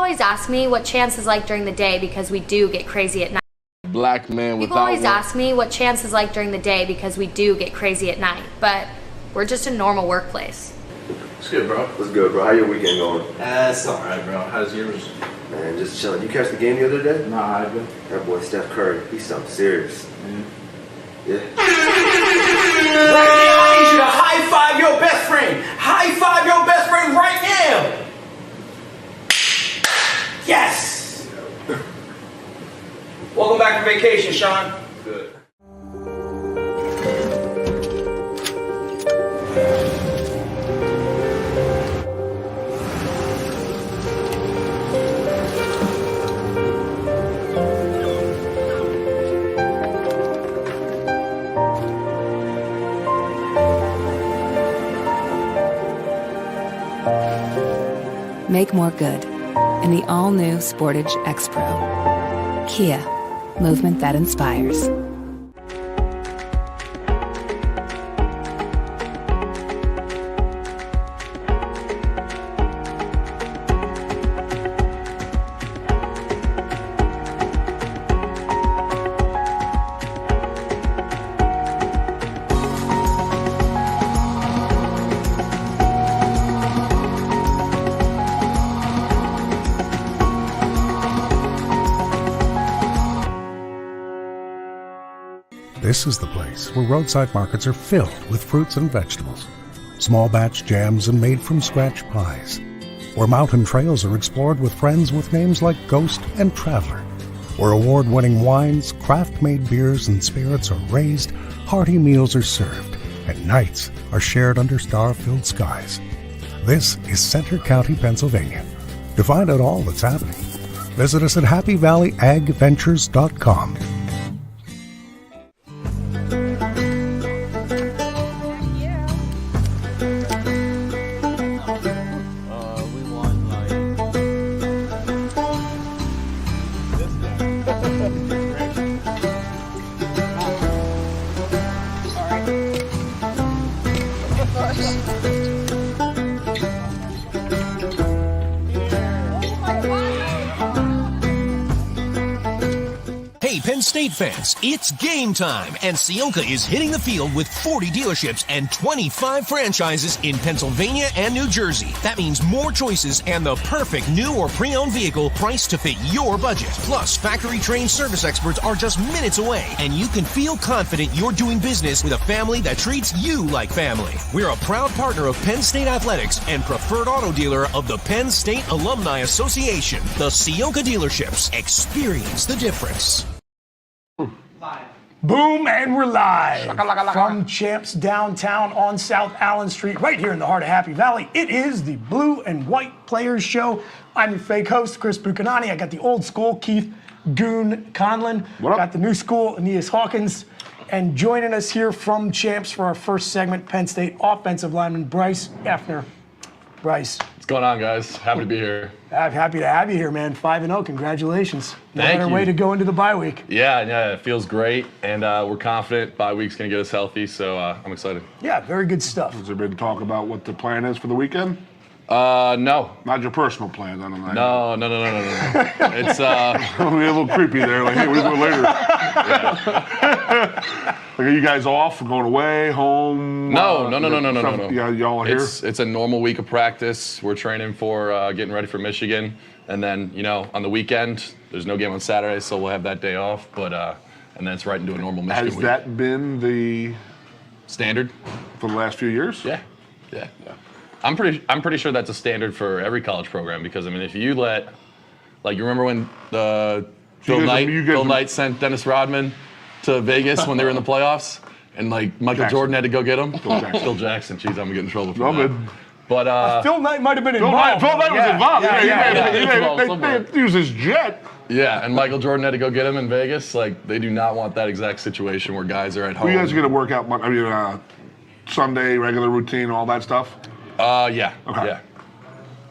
always ask me what Chance is like during the day because we do get crazy at night. Black man without People always one. ask me what Chance is like during the day because we do get crazy at night, but we're just a normal workplace. What's good, bro? What's good, bro? How your weekend going? It's alright, bro. How's yours? Man, just chilling. You catch the game the other day? Nah, I did. That boy Steph Curry, he's something serious. Yeah. Right now, I need you to high five your best friend. High five your best friend right now. Yes. Welcome back from vacation, Sean. Good. Make more good in the all-new Sportage X-Pro. Kia, movement that inspires. This is the place where roadside markets are filled with fruits and vegetables, small batch jams and made from scratch pies, where mountain trails are explored with friends with names like Ghost and Traveler, where award-winning wines, craft-made beers and spirits are raised, hearty meals are served, and nights are shared under star-filled skies. This is Center County, Pennsylvania. To find out all that's happening, visit us at happyvalleyagventures.com. Hey, Penn State fans, it's game time, and Sionka is hitting the field with 40 dealerships and 25 franchises in Pennsylvania and New Jersey. That means more choices and the perfect new or pre-owned vehicle priced to fit your budget. Plus, factory-trained service experts are just minutes away, and you can feel confident you're doing business with a family that treats you like family. We're a proud partner of Penn State Athletics and preferred auto dealer of the Penn State Alumni Association. The Sionka dealerships. Experience the difference. Boom, and we're live from Champs downtown on South Allen Street, right here in the heart of Happy Valley. It is the Blue and White Players Show. I'm your fake host, Chris Buchanani. I got the old school Keith Goon Conlon. Got the new school, Aeneas Hawkins. And joining us here from Champs for our first segment, Penn State offensive lineman Bryce Effner. Bryce. What's going on, guys? Happy to be here. Happy to have you here, man. 5-0, congratulations. Thank No better way to go into the bye week. Yeah, it feels great, and we're confident bye week's going to get us healthy, so I'm excited. Yeah, very good stuff. Has there been talk about what the plan is for the weekend? No. Not your personal plans, I don't know. No. It's a little creepy there, like, hey, we'll do it later. Like, are you guys off, going away, home? No. Yeah, y'all are here? It's a normal week of practice. We're training for getting ready for Michigan. And then, on the weekend, there's no game on Saturday, so we'll have that day off. But and then it's right into a normal Michigan week. Has that been the standard for the last few years? Yeah. I'm pretty sure that's a standard for every college program because, if you let, you remember when Phil Knight sent Dennis Rodman to Vegas when they were in the playoffs, and Michael Jordan had to go get him. Phil Jackson. Jeez, I'm getting in trouble for that. But Phil Knight might have been involved. Phil Knight was involved. They used his jet. Yeah, and Michael Jordan had to go get him in Vegas. They do not want that exact situation where guys are at home. Well, you guys are going to work out, Sunday, regular routine, all that stuff? Yeah. Okay. Yeah.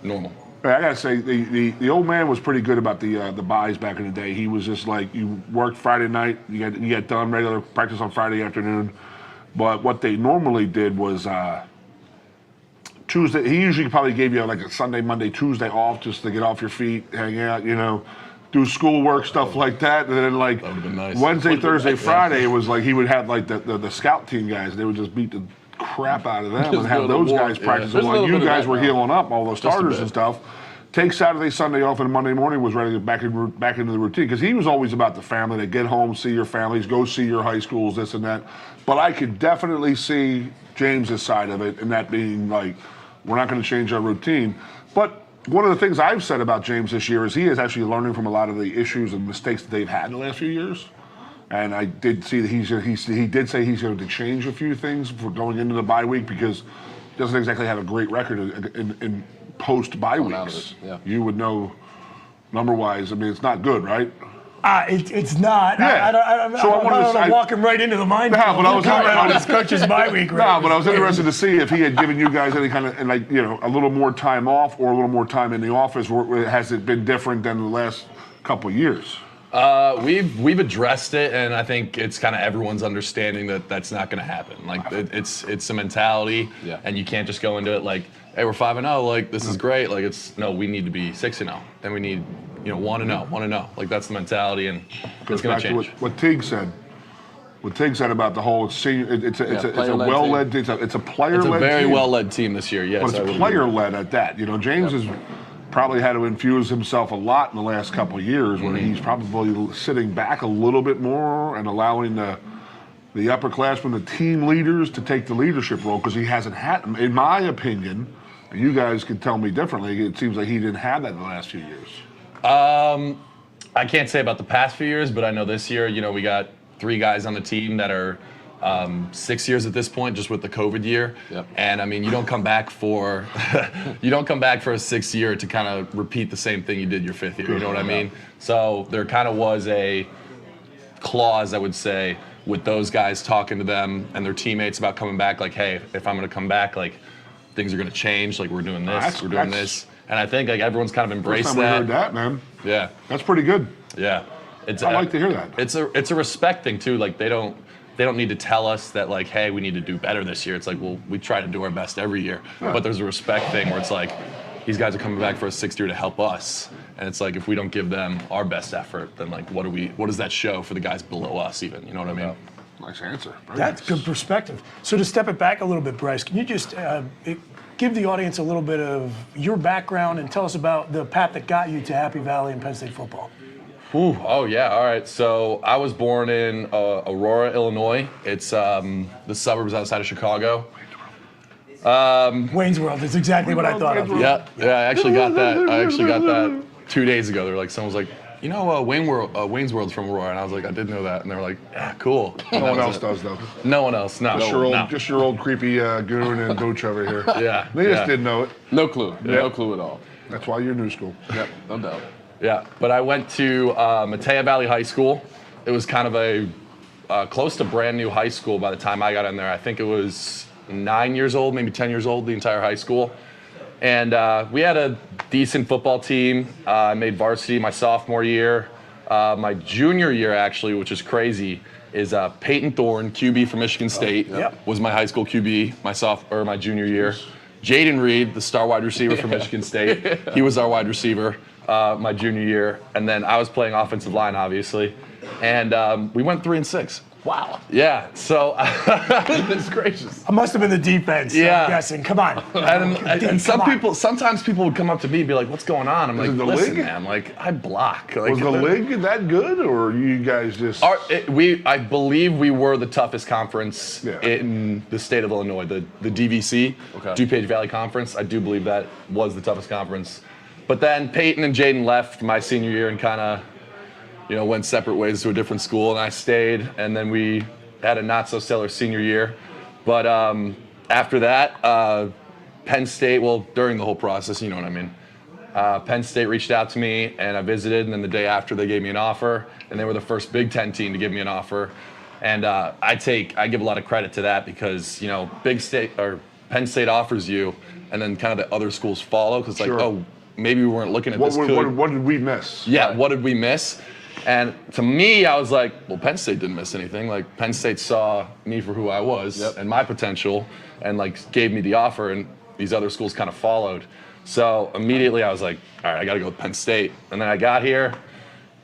Normal. I gotta say, the old man was pretty good about the buys back in the day. He was just like, you worked Friday night, you got done regular practice on Friday afternoon. But what they normally did was Tuesday. He usually probably gave you like a Sunday, Monday, Tuesday off just to get off your feet, hang out, do schoolwork, stuff like that. And then like nice. Wednesday, Thursday, Friday, it was like he would have like the scout team guys. They would just beat the crap out of them and have those guys practicing while you guys were healing up, all the starters and stuff. Take Saturday, Sunday off, and Monday morning was ready to get back into the routine because he was always about the family. To get home, see your families, go see your high schools, this and that. But I could definitely see James's side of it, and that being like, we're not going to change our routine. But one of the things I've said about James this year is he is actually learning from a lot of the issues and mistakes that they've had in the last few years. And I did see that he did say he's going to change a few things for going into the bye week because he doesn't exactly have a great record in post-bye weeks. Yeah. You would know number-wise. I mean, it's not good, right? It's not. Yeah. I don't walk him right into the mind. No, but I was on his coach's bye week. No, but I was interested to see if he had given you guys any kind of a little more time off or a little more time in the office. Has it been different than the last couple of years? We've addressed it, and I think it's kind of everyone's understanding that that's not going to happen. Like it's a mentality, and you can't just go into it like, hey, we're 5-0, like this is great. Like we need to be 6-0. Then we need 1-0. Like that's the mentality, and it's going to change. What Teague said. What Teague said about the whole senior, it's a well-led, it's a player-led. It's a very team. well-led team this year. Yes, but it's player-led at that. James has probably had to infuse himself a lot in the last couple of years, where he's probably sitting back a little bit more and allowing the upperclassmen, the team leaders, to take the leadership role because he hasn't had them. In my opinion, you guys could tell me differently. It seems like he didn't have that in the last few years. I can't say about the past few years, but I know this year, we got 3 guys on the team that are 6 years at this point, just with the COVID year. Yep. And I mean, you don't come back for a 6th year to kind of repeat the same thing you did your 5th year. You know what I mean? So there kind of was a clause, I would say, with those guys talking to them and their teammates about coming back. Like, hey, if I'm going to come back, like things are going to change. Like we're doing this, we're doing this. And I think like everyone's kind of embraced first time that. I heard that, man. Yeah. That's pretty good. Yeah. I like to hear that. It's a respect thing too. Like they don't need to tell us that like, hey, we need to do better this year. It's like, well, we try to do our best every year. Yeah. But there's a respect thing where it's like, these guys are coming back for a 6th year to help us. And it's like, if we don't give them our best effort, then like, what does that show for the guys below us even? You know what I mean? Nice answer. That's good perspective. So to step it back a little bit, Bryce, can you just give the audience a little bit of your background and tell us about the path that got you to Happy Valley and Penn State football? Ooh, oh yeah, all right. So I was born in Aurora, Illinois. It's the suburbs outside of Chicago. Wayne's World is exactly what I thought of. Yeah, I actually got that 2 days ago. They were like, someone was like, Wayne's World's from Aurora, and I was like, I did know that, and they were like, yeah, cool. No one else does though. No one else, no. Just your old creepy Goon and Booch over here. Yeah. They just didn't know it. No clue. No clue at all. That's why you're new school. Yep, no doubt. Yeah, but I went to Mattea Valley High School. It was kind of a close to brand new high school by the time I got in there. I think it was 9 years old, maybe 10 years old, the entire high school. And we had a decent football team. I made varsity my sophomore year. My junior year, actually, which is crazy, is Peyton Thorne, QB from Michigan State, was my high school QB my junior year. Jaden Reed, the star wide receiver from Michigan State, he was our wide receiver my junior year. And then I was playing offensive line, obviously. And we went 3-6. Wow. Yeah, so that's gracious. I must have been the defense. Yeah. I'm guessing. Come on. And sometimes people would come up to me and be like, "What's going on?" I'm like, "Listen, man, like I block." Like, was the league that good, or you guys just? I believe we were the toughest conference in the state of Illinois, the DVC, DuPage Valley Conference. I do believe that was the toughest conference. But then Peyton and Jaden left my senior year and kind of, went separate ways to a different school, and I stayed, and then we had a not-so-stellar senior year. But after that, Penn State, during the whole process, you know what I mean, Penn State reached out to me, and I visited, and then the day after, they gave me an offer, and they were the first Big Ten team to give me an offer. And I give a lot of credit to that because, Penn State offers you, and then kind of the other schools follow, because maybe we weren't looking at this good. What did we miss? Yeah, what did we miss? And to me, I was like, well, Penn State didn't miss anything. Like, Penn State saw me for who I was and my potential and, gave me the offer. And these other schools kind of followed. So immediately I was like, all right, I got to go with Penn State. And then I got here,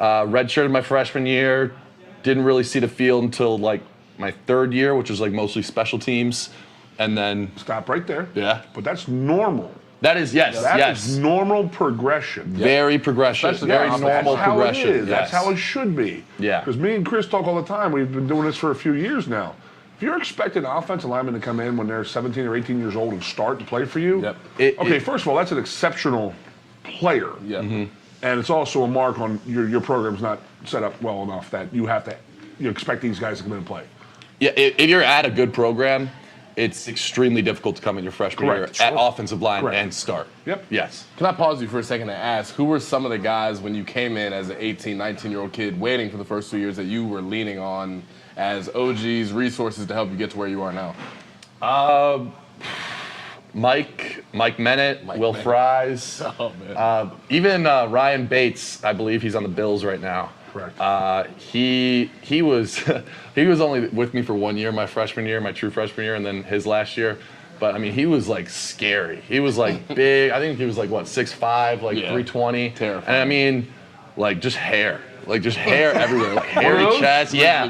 redshirted my freshman year, didn't really see the field until like my third year, which was like mostly special teams. And then stop right there. Yeah. But that's normal. That is, yes. That is normal progression. Very progression. Very normal progression. It is. That's how it should be. Yeah. Because me and Chris talk all the time. We've been doing this for a few years now. If you're expecting an offensive lineman to come in when they're 17 or 18 years old and start to play for you, first of all, that's an exceptional player. Yeah. And it's also a mark on your program's not set up well enough that you have to expect these guys to come in and play. Yeah, if you're at a good program, it's extremely difficult to come in your freshman year at offensive line and start. Yep. Yes. Can I pause you for a second and ask, who were some of the guys when you came in as an 18, 19-year-old kid waiting for the first 2 years that you were leaning on as OGs, resources to help you get to where you are now? Mike Mennett, Will Fries, even Ryan Bates. I believe he's on the Bills right now. Correct. He was he was only with me for 1 year, my freshman year, my true freshman year, and then his last year. But I mean, he was like scary. He was like big. I think he was like 6'5", 320. Terrifying. And I mean, like just hair. Like just hair everywhere, like hairy chest. Yeah.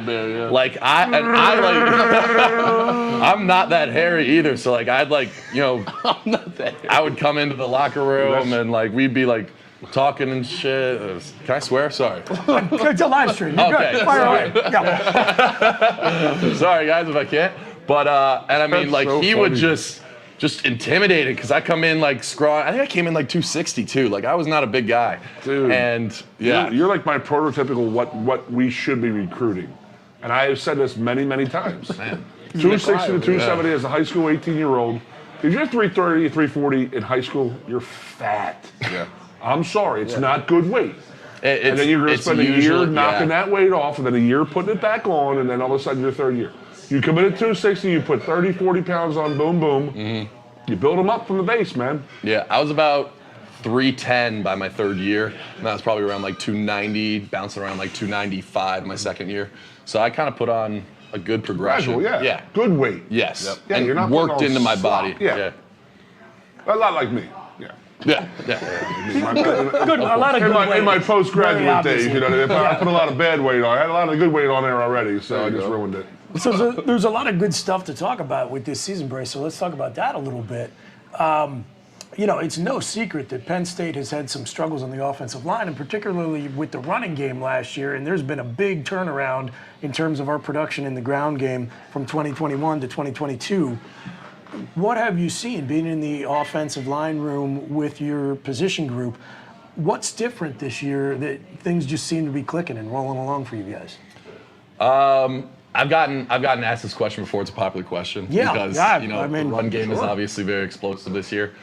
Like I'm not that hairy either. So like I'm not that hairy. I would come into the locker room and like we'd be like talking and shit. Can I swear? Sorry. It's a live stream. You're good. Fire away. Yeah. Sorry guys if I can't. But and I mean like he would just intimidating because I come in like scrawny. I think I came in like 260 too. Like I was not a big guy. Dude. And yeah. You're like my prototypical what we should be recruiting. And I have said this many, many times. Man. 260 to 270 as a high school 18-year-old. If you're 330, 340 in high school, you're fat. Yeah. I'm sorry, it's not good weight. And then you're going to spend a year knocking that weight off, and then a year putting it back on, and then all of a sudden your third year. You come in at 260, you put 30, 40 pounds on, boom, boom. Mm-hmm. You build them up from the base, man. Yeah, I was about 310 by my third year, and I was probably around like 290, bouncing around like 295 my second year. So I kind of put on a good progression. Gradual, yeah. Good weight. Yes. Yep. Yeah, and you're not worked into my body. Yeah. A lot like me. Yeah. Good. A lot of good weight. In my postgraduate days, you know, I put a lot of bad weight on. I had a lot of good weight on there already, so I just ruined it. So there's a lot of good stuff to talk about with this season, Bryce. So let's talk about that a little bit. It's no secret that Penn State has had some struggles on the offensive line, and particularly with the running game last year. And there's been a big turnaround in terms of our production in the ground game from 2021 to 2022. What have you seen being in the offensive line room with your position group? What's different this year that things just seem to be clicking and rolling along for you guys? I've gotten asked this question before. It's a popular question because the run game is obviously very explosive this year.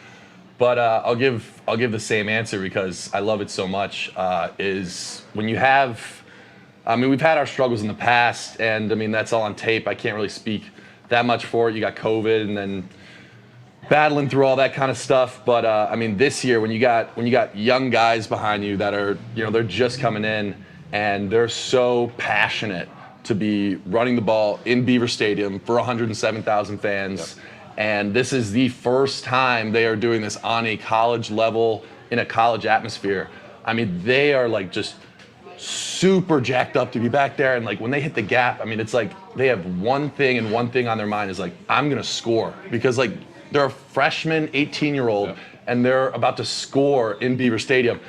But I'll give the same answer because I love it so much. Is when you have, we've had our struggles in the past, and I mean that's all on tape. I can't really speak that much for it. You got COVID, and then battling through all that kind of stuff. But this year when you got young guys behind you that are they're just coming in and they're so passionate to be running the ball in Beaver Stadium for 107,000 fans. Yep. And this is the first time they are doing this on a college level in a college atmosphere. I mean, they are like just super jacked up to be back there. And like when they hit the gap, I mean, it's like they have one thing on their mind is like, I'm going to score. Because like they're a freshman, 18-year-old, and they're about to score in Beaver Stadium.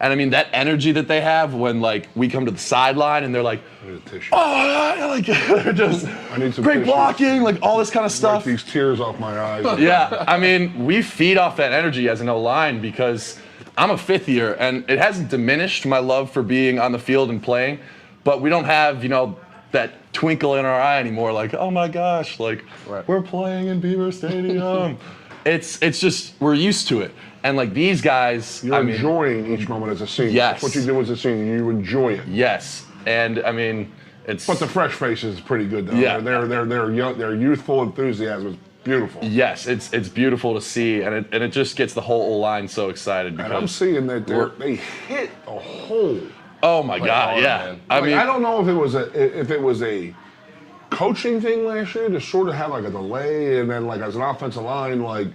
And I mean, that energy that they have when like we come to the sideline and they're like, they're just great blocking, like all this kind of stuff. Wipe these tears off my eyes. Yeah, I mean, we feed off that energy as an O-line because I'm a fifth year and it hasn't diminished my love for being on the field and playing, but we don't have, that twinkle in our eye anymore. Like, oh my gosh, like we're playing in Beaver Stadium. It's just, we're used to it. And like these guys, you're enjoying each moment as a senior. Yes. That's what you do as a senior. You enjoy it. Yes. And I mean, it's. But the fresh faces is pretty good though. Yeah. They're young. Their youthful enthusiasm is beautiful. Yes, it's beautiful to see, and it just gets the whole line so excited. Because and I'm seeing that they hit a hole. Oh my God! Yeah. Man. I mean, I don't know if it was a coaching thing last year to sort of have like a delay, and then like as an offensive line like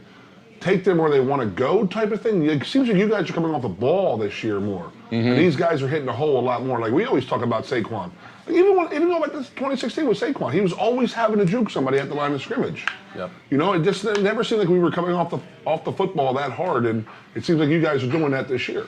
take them where they want to go type of thing? It seems like you guys are coming off the ball this year more. And these guys are hitting the hole a lot more. Like we always talk about Saquon. Even though like this 2016 with Saquon, he was always having to juke somebody at the line of scrimmage. Yep. You know, it just never seemed like we were coming off the football that hard, and it seems like you guys are doing that this year.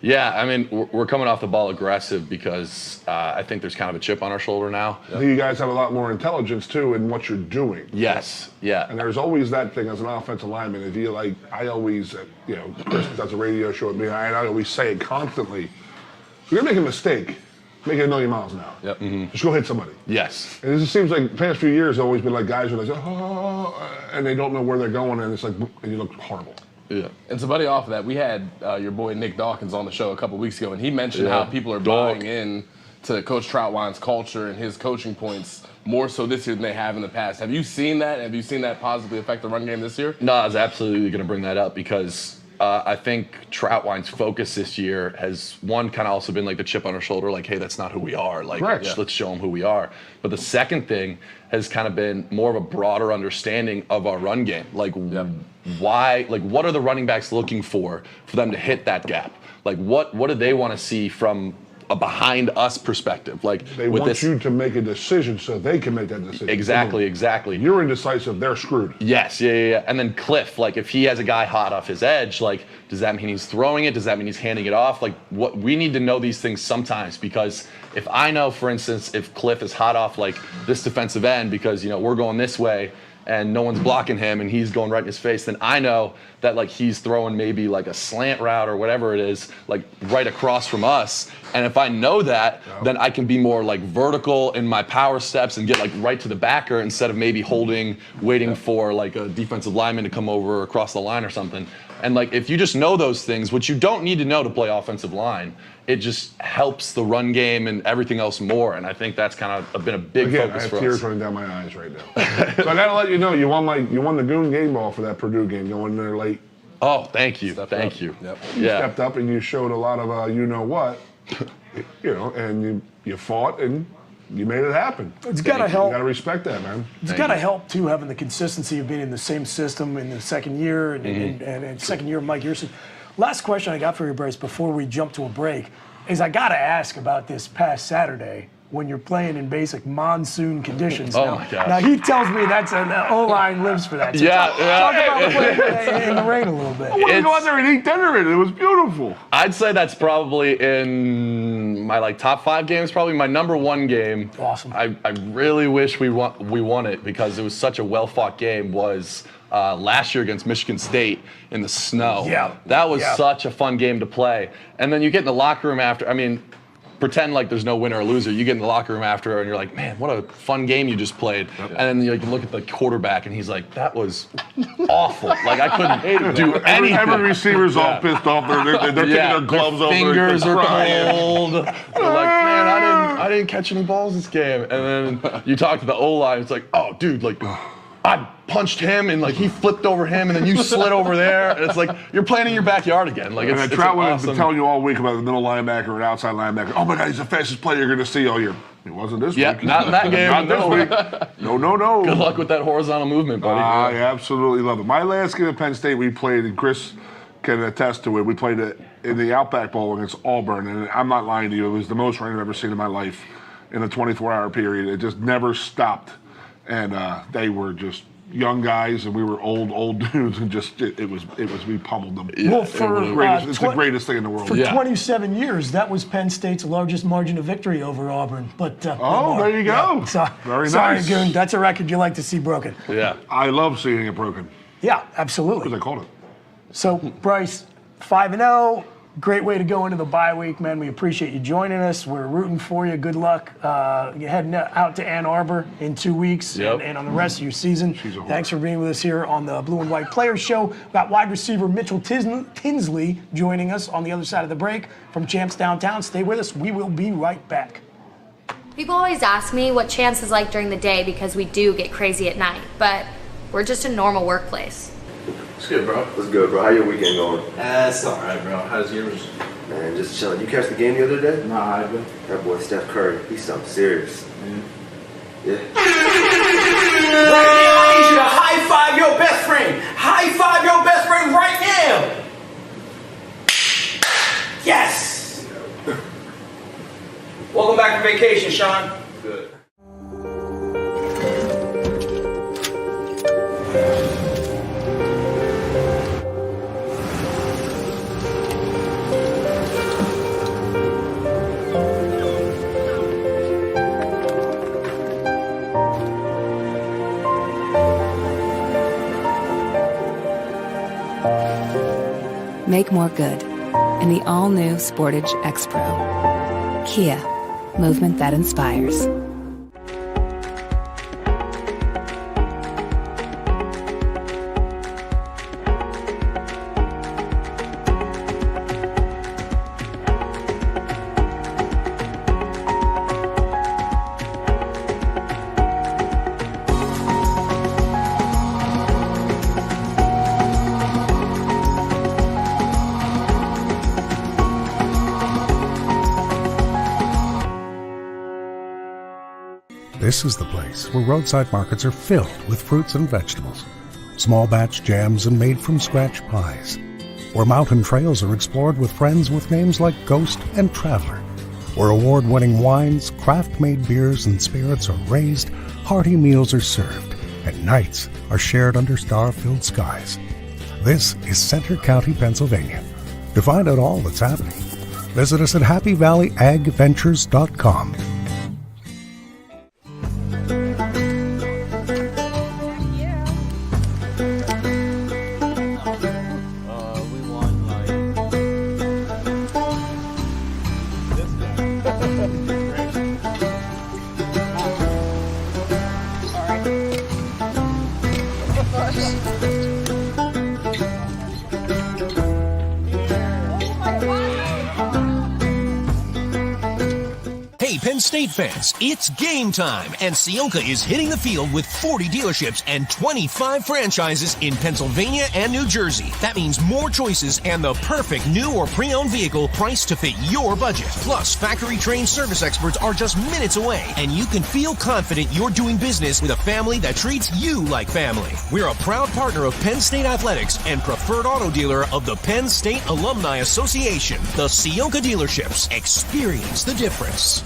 Yeah, I mean, we're coming off the ball aggressive because I think there's kind of a chip on our shoulder now. I think you guys have a lot more intelligence, too, in what you're doing. Yes, yeah. And there's always that thing as an offensive lineman. If you I always, Chris does a radio show with me, and I always say it constantly. If you're going to make a mistake, make it 1,000,000 miles an hour. Yep. Just go hit somebody. Yes. And it just seems like the past few years, have always been like guys who are like, and they don't know where they're going, and it's like, and you look horrible. Yeah. And so, buddy, off of that, we had your boy Nick Dawkins on the show a couple weeks ago, and he mentioned how people are buying in to Coach Troutwine's culture and his coaching points more so this year than they have in the past. Have you seen that? Have you seen that positively affect the run game this year? No, I was absolutely going to bring that up because I think Troutwine's focus this year has, one, kind of also been like the chip on our shoulder, like, hey, that's not who we are. Like, let's show them who we are. But the second thing has kind of been more of a broader understanding of our run game. Like, why, like, what are the running backs looking for them to hit that gap? Like, what do they want to see from a behind us perspective? Like, they want you to make a decision so they can make that decision. Exactly. You're indecisive, they're screwed. Yes, yeah. And then Cliff, like, if he has a guy hot off his edge, like, does that mean he's throwing it? Does that mean he's handing it off? Like, what we need to know these things sometimes, because if I know, for instance, if Cliff is hot off like this defensive end because, we're going this way and no one's blocking him and he's going right in his face, then I know that, like, he's throwing maybe like a slant route or whatever it is, like right across from us. And if I know that, then I can be more like vertical in my power steps and get like right to the backer instead of maybe waiting for like a defensive lineman to come over across the line or something. And like, if you just know those things, which you don't need to know to play offensive line, it just helps the run game and everything else more. And I think that's kind of been a big focus for us. I have tears running down my eyes right now. So I gotta let you know, you won the Goon game ball for that Purdue game, going there late. Oh, thank you. Thank you. Yep. You stepped up and you showed a lot of you know what, and you fought and you made it happen. It's got to help. You got to respect that, man. It's got to help, too, having the consistency of being in the same system in the second year and second year of Mike Yerson. Last question I got for you, Bryce, before we jump to a break, is I got to ask about this past Saturday when you're playing in basic monsoon conditions. My gosh. Now, he tells me that's an O-line lives for that. So talk about playing in the rain a little bit. I want to go out there and eat dinner in it. It was beautiful. I'd say that's probably in my top 5 games, probably my number 1 game. Awesome. I really wish we won it because it was such a well-fought game. Was last year against Michigan State in the snow. Yeah. That was such a fun game to play. And then you get in the locker room after, pretend like there's no winner or loser. You get in the locker room after and you're like, man, what a fun game you just played. And then you look at the quarterback and he's like, that was awful. Like, I couldn't do anything. Every receiver's all pissed off. They're taking their gloves off. Their fingers are cold. They're like, man, I didn't catch any balls this game. And then you talk to the O-line, it's like, oh, dude, like, I punched him and like he flipped over him and then you slid over there. And it's like you're playing in your backyard again. Like, it's Troutman awesome. has been telling you all week about the middle linebacker or outside linebacker. Oh my God, he's the fastest player you're going to see all year. It wasn't this week. Not in that game. Not this week. No. Good luck with that horizontal movement, buddy. I absolutely love it. My last game at Penn State, we played, and Chris can attest to it. We played it in the Outback Bowl against Auburn, and I'm not lying to you. It was the most rain I've ever seen in my life in a 24-hour period. It just never stopped, and they were just young guys, and we were old dudes, and just it was we pummeled them. Yeah, well, for it's the greatest thing in the world. For 27 years, that was Penn State's largest margin of victory over Auburn. But there you go. Very nice. Sorry, Goon. That's a record you like to see broken. Yeah, I love seeing it broken. Yeah, absolutely. Because I called it. So, Bryce, 5-0. Great way to go into the bye week, man. We appreciate you joining us. We're rooting for you. Good luck. You're heading out to Ann Arbor in 2 weeks and on the rest of your season. Thanks for being with us here on the Blue and White Players Show. We've got wide receiver Mitchell Tinsley joining us on the other side of the break from Champs Downtown. Stay with us. We will be right back. People always ask me what Champs is like during the day because we do get crazy at night, but we're just a normal workplace. It's good, bro. What's good, bro? How your weekend going? It's all right, bro. How's yours? Man, just chilling. You catch the game the other day? Nah, I haven't. That boy Steph Curry, he's something serious. Yeah. Right now, I need you to high five your best friend. High five your best friend vacation, Sean? Good. Make more good in the all-new Sportage X-Pro. Kia, movement that inspires. This is the place where roadside markets are filled with fruits and vegetables, small batch jams and made from scratch pies, where mountain trails are explored with friends with names like Ghost and Traveler, where award-winning wines, craft-made beers, and spirits are raised, hearty meals are served, and nights are shared under star-filled skies. This is Center County, Pennsylvania. To find out all that's happening, visit us at happyvalleyagventures.com. Penn State fans, it's game time, and Sionka is hitting the field with 40 dealerships and 25 franchises in Pennsylvania and New Jersey. That means more choices and the perfect new or pre-owned vehicle priced to fit your budget. Plus, factory-trained service experts are just minutes away, and you can feel confident you're doing business with a family that treats you like family. We're a proud partner of Penn State Athletics and preferred auto dealer of the Penn State Alumni Association. The Sionka dealerships. Experience the difference.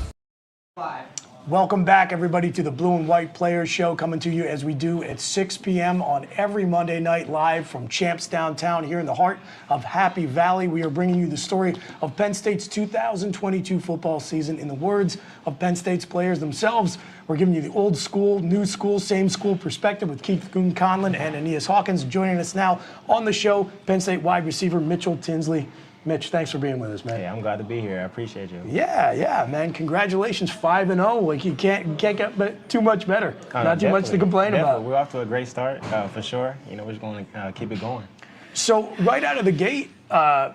Welcome back, everybody, to the Blue and White Players Show, coming to you as we do at 6 p.m. on every Monday night, live from Champs Downtown here in the heart of Happy Valley. We are bringing you the story of Penn State's 2022 football season in the words of Penn State's players themselves. We're giving you the old school, new school, same school perspective with Keith Goon Conlon and Aeneas Hawkins. Joining us now on the show, Penn State wide receiver Mitchell Tinsley. Mitch, thanks for being with us, man. Hey, I'm glad to be here. I appreciate you. Yeah, man. Congratulations, 5-0. Like, you can't get too much better. Not too much to complain about. We're off to a great start, for sure. You know, we're just going to keep it going. So, right out of the gate,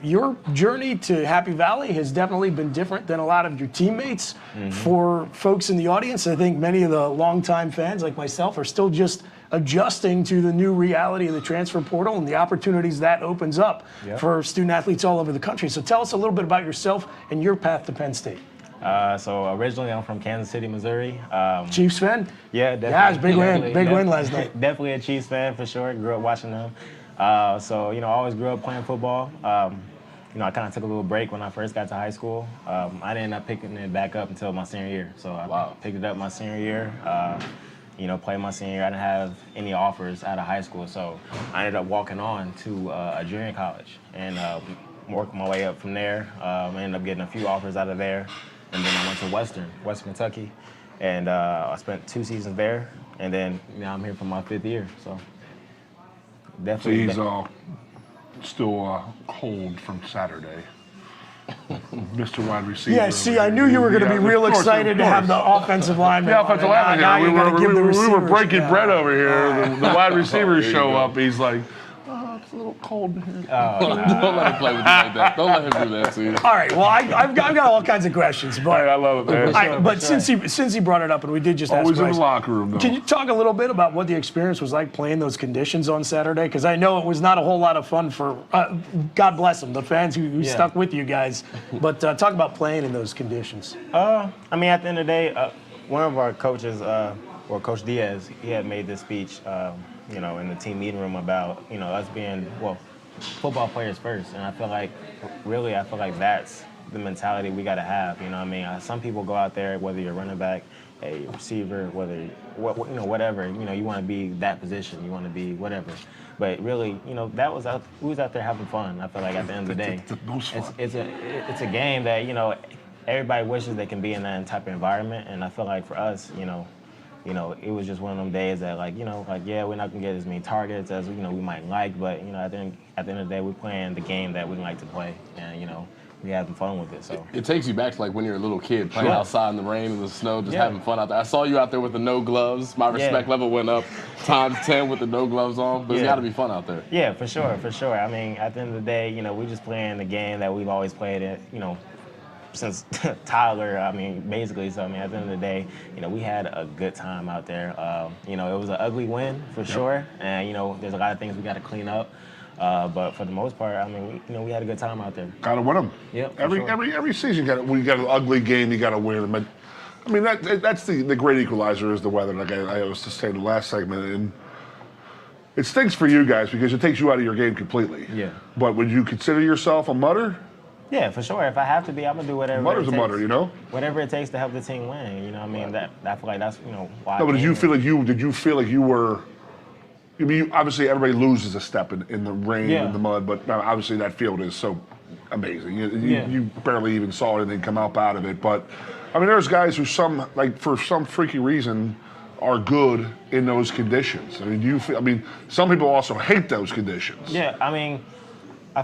your journey to Happy Valley has definitely been different than a lot of your teammates. Mm-hmm. For folks in the audience, I think many of the longtime fans, like myself, are still just adjusting to the new reality of the transfer portal and the opportunities that opens up for student athletes all over the country. So tell us a little bit about yourself and your path to Penn State. So originally I'm from Kansas City, Missouri. Chiefs fan? Yeah, definitely. Yeah, it was a big win last night. Definitely a Chiefs fan for sure. Grew up watching them. So, you know, I always grew up playing football. You know, I kind of took a little break when I first got to high school. I didn't end up picking it back up until my senior year. So I picked it up my senior year. You know, played my senior year. I didn't have any offers out of high school, so I ended up walking on to a junior college and worked my way up from there. I ended up getting a few offers out of there, and then I went to Western Kentucky, and I spent 2 seasons there, and then now I'm here for my 5th year. So definitely. So he's still cold from Saturday. Mr. Wide Receiver. Yeah, see, I knew you were going to be real excited to have the offensive lineman. The offensive lineman here. We were breaking bread over here. The wide receivers show up. He's like, it's a little cold in here. Don't let him play with you like that. Don't let him do that to you. All right, well, I've got all kinds of questions. But I love it, man. But since he brought it up, and we did just always ask Bryce, in the locker room, though. Can you talk a little bit about what the experience was like playing those conditions on Saturday? Because I know it was not a whole lot of fun for, God bless them, the fans who stuck with you guys. But talk about playing in those conditions. I mean, at the end of the day, one of our coaches, or Coach Diaz, he had made this speech, you know, in the team meeting room about, you know, us being, football players first. And I feel like, that's the mentality we got to have. You know what I mean? Some people go out there, whether you're a running back, a receiver, whatever. You know, you want to be that position. You want to be whatever. But really, you know, we was out there having fun. I feel like at the end of the day, it's the most fun. It's a game that, you know, everybody wishes they can be in that type of environment. And I feel like for us, you know, it was just one of them days that, like, you know, like, yeah, we're not gonna get as many targets as, you know, we might like, but, you know, at the end of the day, we're playing the game that we like to play, and, you know, we having fun with it. So it takes you back to like when you're a little kid playing outside in the rain and the snow, just having fun out there. I saw you out there with the no gloves. My respect level went up times 10 with the no gloves on. But it's got to be fun out there. Yeah, for sure, for sure. I mean, at the end of the day, you know, we're just playing the game that we've always played it, you know, since Tyler, I mean, basically. So, I mean, at the end of the day, you know, we had a good time out there. You know, it was an ugly win for sure. And, you know, there's a lot of things we got to clean up. But for the most part, I mean, we had a good time out there. Got to win them. Yep. Every season, when you got an ugly game, you got to win them. But I mean, that's the great equalizer is the weather. Like I was just saying the last segment, and it stinks for you guys because it takes you out of your game completely. Yeah. But would you consider yourself a mutter? Yeah, for sure. If I have to be, I'm gonna do whatever. Mutter's a mutter, you know. Whatever it takes to help the team win. You know what I mean? I feel like that's, you know, why. No, but did you feel like you were? I mean, obviously everybody loses a step in the rain and the mud, but obviously that field is so amazing. You barely even saw anything come up out of it. But I mean, there's guys who for some freaky reason are good in those conditions. I mean, some people also hate those conditions. Yeah, I mean.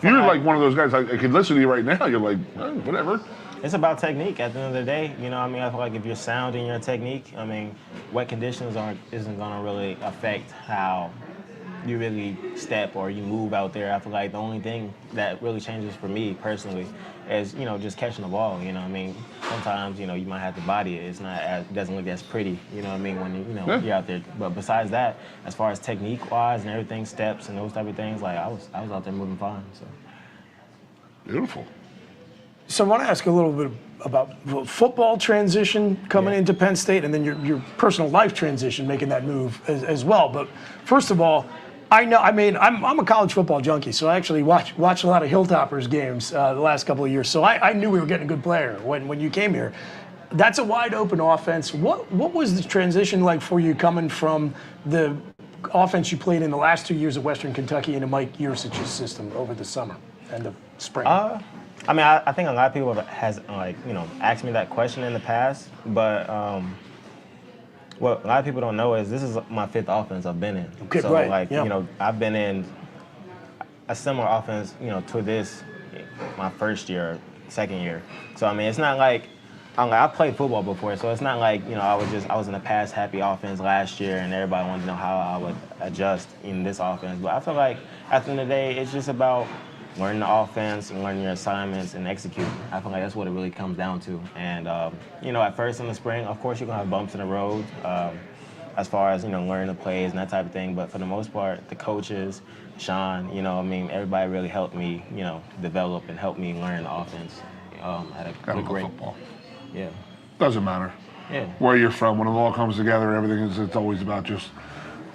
You're like one of those guys, I can listen to you right now, you're like, whatever. It's about technique at the end of the day. You know what I mean? I feel like if you're sound in your technique, I mean, wet conditions isn't going to really affect how you really step or you move out there. I feel like the only thing that really changes for me personally is, you know, just catching the ball. You know what I mean? Sometimes, you know, you might have to body it. It doesn't look as pretty, you know what I mean, when you're out there. But besides that, as far as technique-wise and everything, steps and those type of things, like I was out there moving fine. So beautiful. So I want to ask a little bit about football transition coming into Penn State, and then your personal life transition, making that move as well. But first of all, I'm a college football junkie, so I actually watched a lot of Hilltoppers games the last couple of years. So I knew we were getting a good player when you came here. That's a wide open offense. What was the transition like for you coming from the offense you played in the last 2 years at Western Kentucky into Mike Yurcich's system over the summer and the spring? I mean, I think a lot of people has asked me that question in the past, but what a lot of people don't know is this is my 5th offense I've been in. Okay, so right. you know, I've been in a similar offense, you know, to this my first year, second year. So I mean, it's not like I played football before, so it's not like, you know, I was in a pass happy offense last year and everybody wanted to know how I would adjust in this offense. But I feel like at the end of the day, it's just about learning the offense and learning your assignments and executing. I feel like that's what it really comes down to. And, you know, at first in the spring, of course, you're going to have bumps in the road as far as, you know, learning the plays and that type of thing. But for the most part, the coaches, Sean, you know, I mean, everybody really helped me, you know, develop and help me learn the offense at a good rate. Football. Yeah. Doesn't matter. Yeah. Where you're from, when it all comes together, it's always about just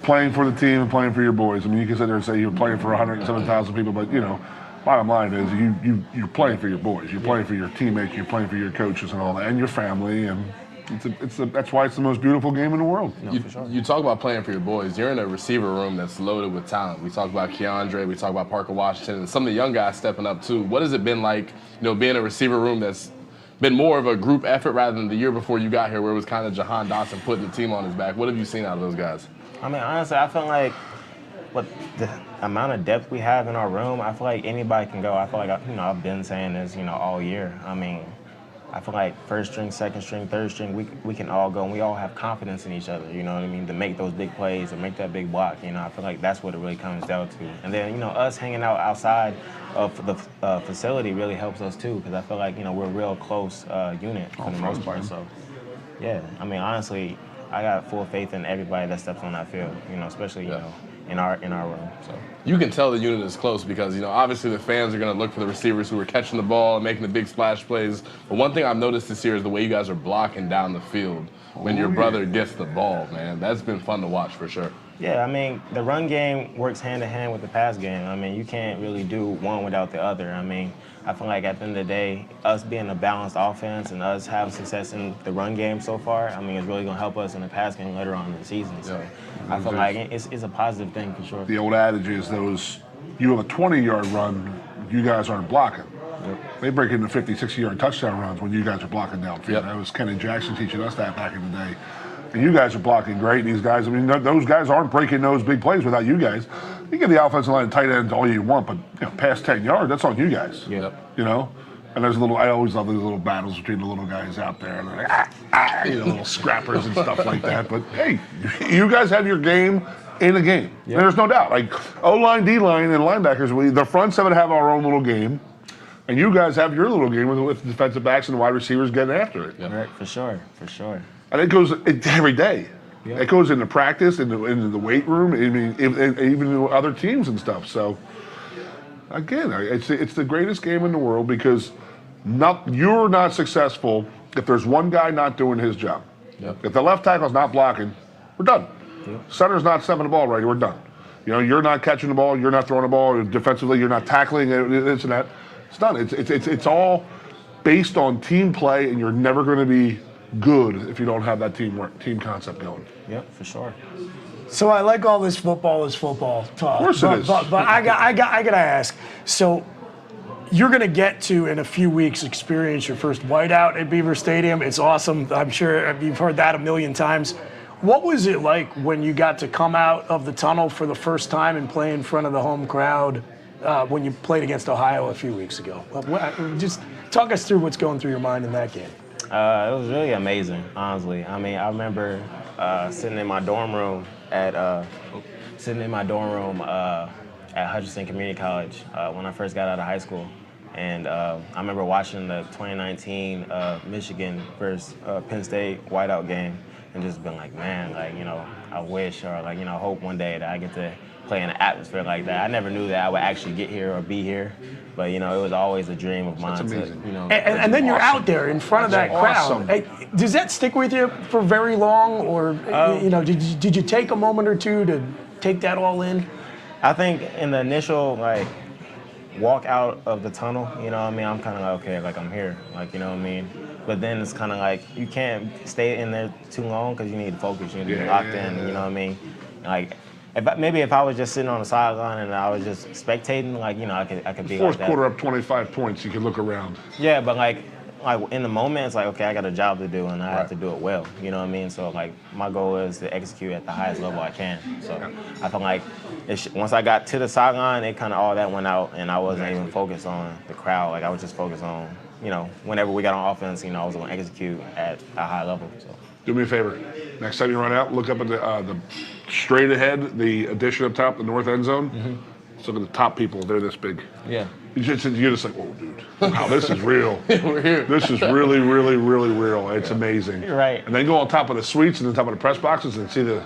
playing for the team and playing for your boys. I mean, you can sit there and say you're playing for 107,000 people, but, you know, bottom line is you're playing for your boys. You're playing for your teammates. You're playing for your coaches and all that, and your family. And that's why it's the most beautiful game in the world. No, for sure. You talk about playing for your boys. You're in a receiver room that's loaded with talent. We talk about Keandre. We talk about Parker Washington, and some of the young guys stepping up too. What has it been like, you know, being a receiver room that's been more of a group effort rather than the year before you got here, where it was kind of Jahan Dotson putting the team on his back? What have you seen out of those guys? I mean, honestly, I feel like the amount of depth we have in our room, I feel like anybody can go. I feel like, I've been saying this, you know, all year. I mean, I feel like first string, second string, third string, we can all go, and we all have confidence in each other, you know what I mean, to make those big plays, to make that big block, you know. I feel like that's what it really comes down to. And then, you know, us hanging out outside of the facility really helps us too, because I feel like, you know, we're a real close unit for the most part. So, yeah, I mean, honestly, I got full faith in everybody that steps on that field, you know, especially, you know, in our room. So you can tell the unit is close because, you know, obviously the fans are going to look for the receivers who are catching the ball and making the big splash plays. But one thing I've noticed this year is the way you guys are blocking down the field when your brother gets the ball, man. That's been fun to watch for sure. Yeah, I mean, the run game works hand in hand with the pass game. I mean, you can't really do one without the other. I mean, I feel like at the end of the day, us being a balanced offense and us having success in the run game so far, I mean, it's really going to help us in the pass game later on in the season. So I feel like it's a positive thing for sure. The old adage is you have a 20-yard run, you guys aren't blocking. They break into 50, 60-yard touchdown runs when you guys are blocking downfield. That was Kenny Jackson teaching us that back in the day. And you guys are blocking great. These guys, I mean, those guys aren't breaking those big plays without you guys. You get the offensive line and tight ends all you want, but past 10 yards, that's on you guys. Yep. And there's I always love these little battles between the little guys out there. And they're like, little scrappers and stuff like that. But hey, you guys have your game in a game. Yep. There's no doubt. Like O-line, D-line, and linebackers, the front seven have our own little game. And you guys have your little game with defensive backs and wide receivers getting after it. Right, for sure. And it goes every day. Yep. It goes into practice, into the weight room, I mean, even other teams and stuff. So, again, it's the greatest game in the world because you're not successful if there's one guy not doing his job. Yep. If the left tackle's not blocking, we're done. Yep. Center's not stepping the ball right, we're done. You're not catching the ball, you're not throwing the ball defensively, you're not tackling this and that. It's done. It's all based on team play, and you're never going to be good if you don't have that team concept going. Yep, for sure. So I like all this football talk. Of course it is. But I gotta ask. So you're gonna get to in a few weeks experience your first whiteout at Beaver Stadium. It's awesome. I'm sure you've heard that a million times. What was it like when you got to come out of the tunnel for the first time and play in front of the home crowd? When you played against Ohio a few weeks ago. Just talk us through what's going through your mind in that game. It was really amazing, honestly. I mean, I remember sitting in my dorm room at Hutchinson Community College when I first got out of high school. And I remember watching the 2019 Michigan versus Penn State whiteout game and just being like, man, I wish or hope one day that I get to play in an atmosphere like that. I never knew that I would actually get here or be here, but it was always a dream of mine. That's amazing. And then you're out there in front of that crowd. Hey, does that stick with you for very long, or did you take a moment or two to take that all in? I think in the initial walk out of the tunnel, I'm kind of okay, I'm here, But then it's kind of you can't stay in there too long because you need to focus, you need to be locked in, If I was just sitting on the sideline and I was just spectating, I could be Fourth like that. quarter up 25 points, you can look around. Yeah, but in the moment, it's okay, I got a job to do and I have to do it well. You know what I mean? So my goal is to execute at the highest level I can. So I feel like once I got to the sideline, it kind of all that went out and I wasn't even focused on the crowd. I was just focused on, whenever we got on offense, I was going to execute at a high level. So. Do me a favor. Next time you run out, look up at the straight ahead, the addition up top, the north end zone. Mm-hmm. Look at the top people. They're this big. Yeah. You're just like, whoa, dude. Wow, this is real. We're here. This is really, really, really real. It's amazing. You're right. And then go on top of the suites and on top of the press boxes and see the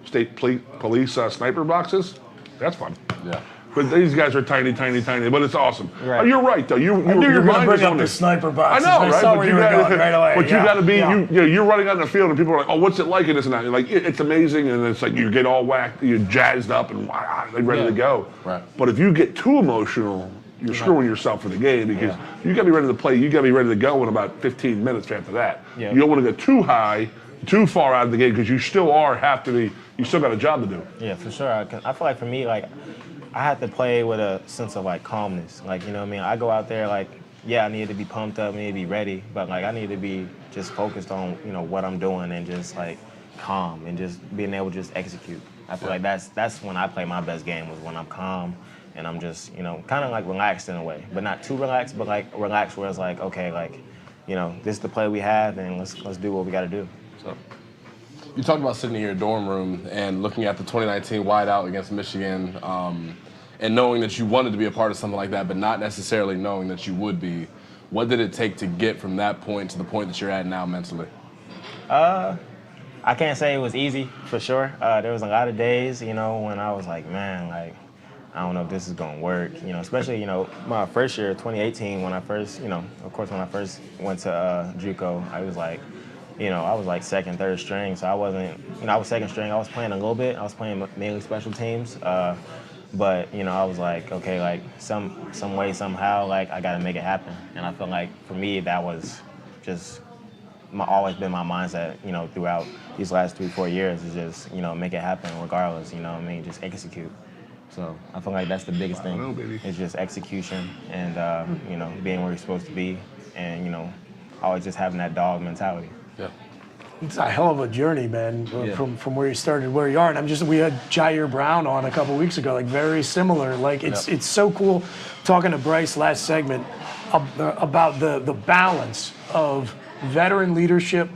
state police sniper boxes. That's fun. Yeah. But these guys are tiny, tiny, tiny. But it's awesome. Right. Oh, you're right, though. I knew you were going to bring up the sniper boxes. I know, right? saw where you were going right away. But you got to be. You're running out in the field, and people are like, "Oh, what's it like?" And this and that. You're like, it's amazing, and it's like you get all whacked, you're jazzed up, and they're ready to go. Right. But if you get too emotional, you're screwing yourself for the game because you got to be ready to play. You got to be ready to go in about 15 minutes after that. Yeah. You don't want to go too high, too far out of the game because you still you still got a job to do. Yeah, for sure. I feel like for me, I had to play with a sense of calmness. I go out there I need to be pumped up, I need to be ready, but I need to be just focused on what I'm doing and just calm and just being able to just execute. I feel like that's when I play my best game, was when I'm calm and I'm just kind of relaxed in a way, but not too relaxed, but relaxed where it's okay, this is the play we have and let's do what we got to do. So. You talked about sitting in your dorm room and looking at the 2019 whiteout against Michigan, and knowing that you wanted to be a part of something like that, but not necessarily knowing that you would be. What did it take to get from that point to the point that you're at now mentally? I can't say it was easy, for sure. There was a lot of days, when I was man, I don't know if this is going to work, especially, my first year, 2018, when I first, of course, when I first went to JUCO, I was I was second, third string, so I wasn't, I was second string. I was playing a little bit. I was playing mainly special teams. But I was like, okay, like some way, somehow, like I got to make it happen. And I feel like for me, that was just always been my mindset, throughout these last 3-4 years is just, make it happen regardless, just execute. So I feel like that's the biggest thing. It's just execution and, being where you're supposed to be and, always just having that dog mentality. Yeah. It's a hell of a journey, man, from where you started, where you are. And we had Jair Brown on a couple weeks ago, like very similar. Like it's so cool talking to Bryce last segment about the balance of veteran leadership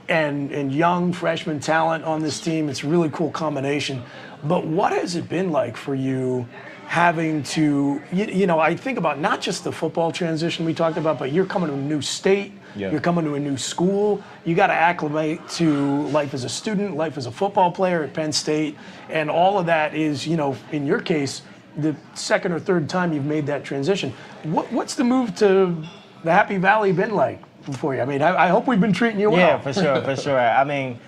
and young freshman talent on this team. It's a really cool combination. But what has it been like for you having to, I think about not just the football transition we talked about, but you're coming to a new state, you're coming to a new school, you got to acclimate to life as a student, life as a football player at Penn State, and all of that is, in your case, the second or third time you've made that transition. What's the move to the Happy Valley been like for you? I mean, I hope we've been treating you well. Yeah, for sure. I mean,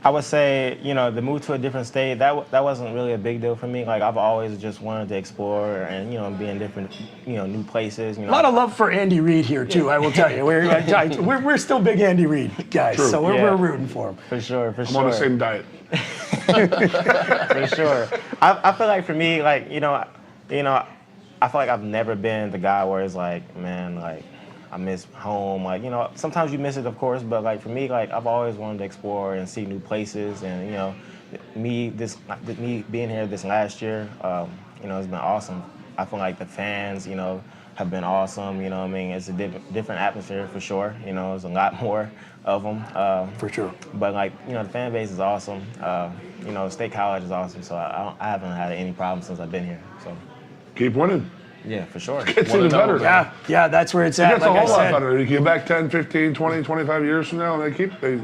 I would say, the move to a different state, that wasn't really a big deal for me. Like, I've always just wanted to explore and, be in different, new places. A lot of love for Andy Reid here, too, I will tell you. We're still big Andy Reid guys, True. so we're rooting for him. For sure. I'm on the same diet. For sure. I feel like for me, like, I feel like I've never been the guy where it's like, man, like, I miss home. Like, sometimes you miss it, of course, but like for me, like I've always wanted to explore and see new places. And, me being here this last year, it's been awesome. I feel like the fans, have been awesome. It's a different atmosphere for sure. There's a lot more of them. For sure. But like, the fan base is awesome. State College is awesome. So I haven't had any problems since I've been here. So keep winning. Yeah, for sure. It's even better. Yeah, that's where it's at. It's a whole lot better. You get back 10, 15, 20, 25 years from now, and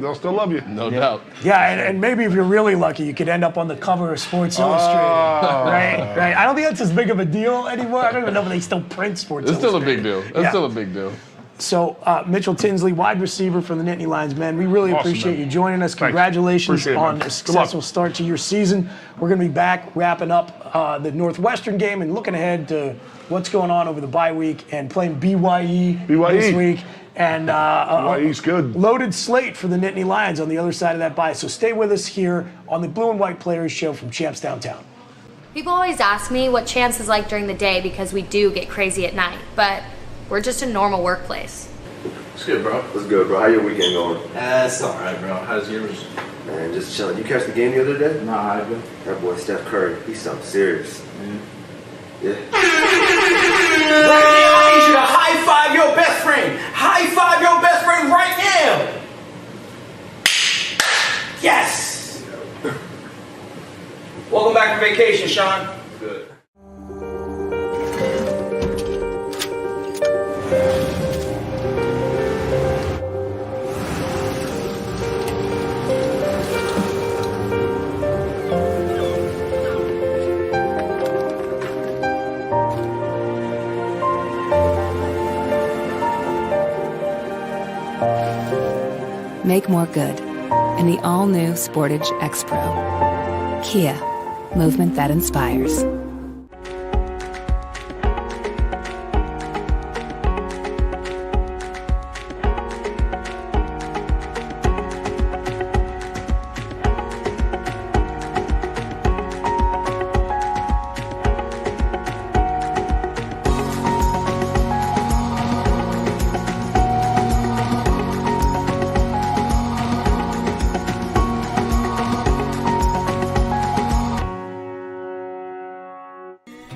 they'll still love you. No doubt. Yeah, and maybe if you're really lucky, you could end up on the cover of Sports Illustrated. Right. I don't think that's as big of a deal anymore. I don't even know if they still print Sports Illustrated. It's still a big deal. It's still a big deal. So, Mitchell Tinsley, wide receiver for the Nittany Lions, man, we really appreciate you joining us. Congratulations on a successful start to your season. We're going to be back wrapping up the Northwestern game and looking ahead to what's going on over the bye week and playing BYE this week. And BYE's good. Loaded slate for the Nittany Lions on the other side of that bye. So stay with us here on the Blue and White Players Show from Champs Downtown. People always ask me what Champs is like during the day because we do get crazy at night, but we're just a normal workplace. What's good, bro? What's good, bro? How your weekend going? It's all right, bro. How's yours? Man, just chilling. You catch the game the other day? Nah, I haven't. That boy Steph Curry, he's something serious. Yeah. Right now, I need you to high five your best friend. High five your best friend right now. Yes. Welcome back from vacation, Sean. Good. Make more good in the all-new Sportage X-Pro. Kia, movement that inspires.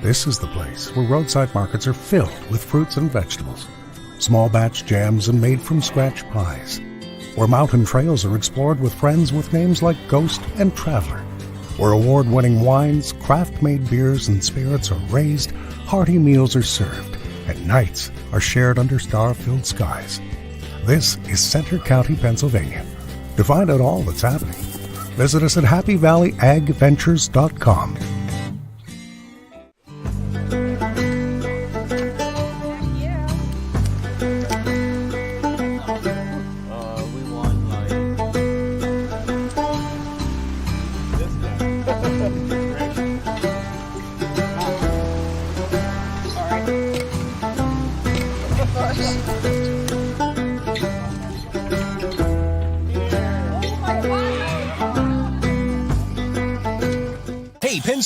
This is the place where roadside markets are filled with fruits and vegetables, small batch jams and made from scratch pies, where mountain trails are explored with friends with names like Ghost and Traveler, where award-winning wines, craft-made beers, and spirits are raised, hearty meals are served, and nights are shared under star-filled skies. This is Center County, Pennsylvania. To find out all that's happening, visit us at happyvalleyagventures.com.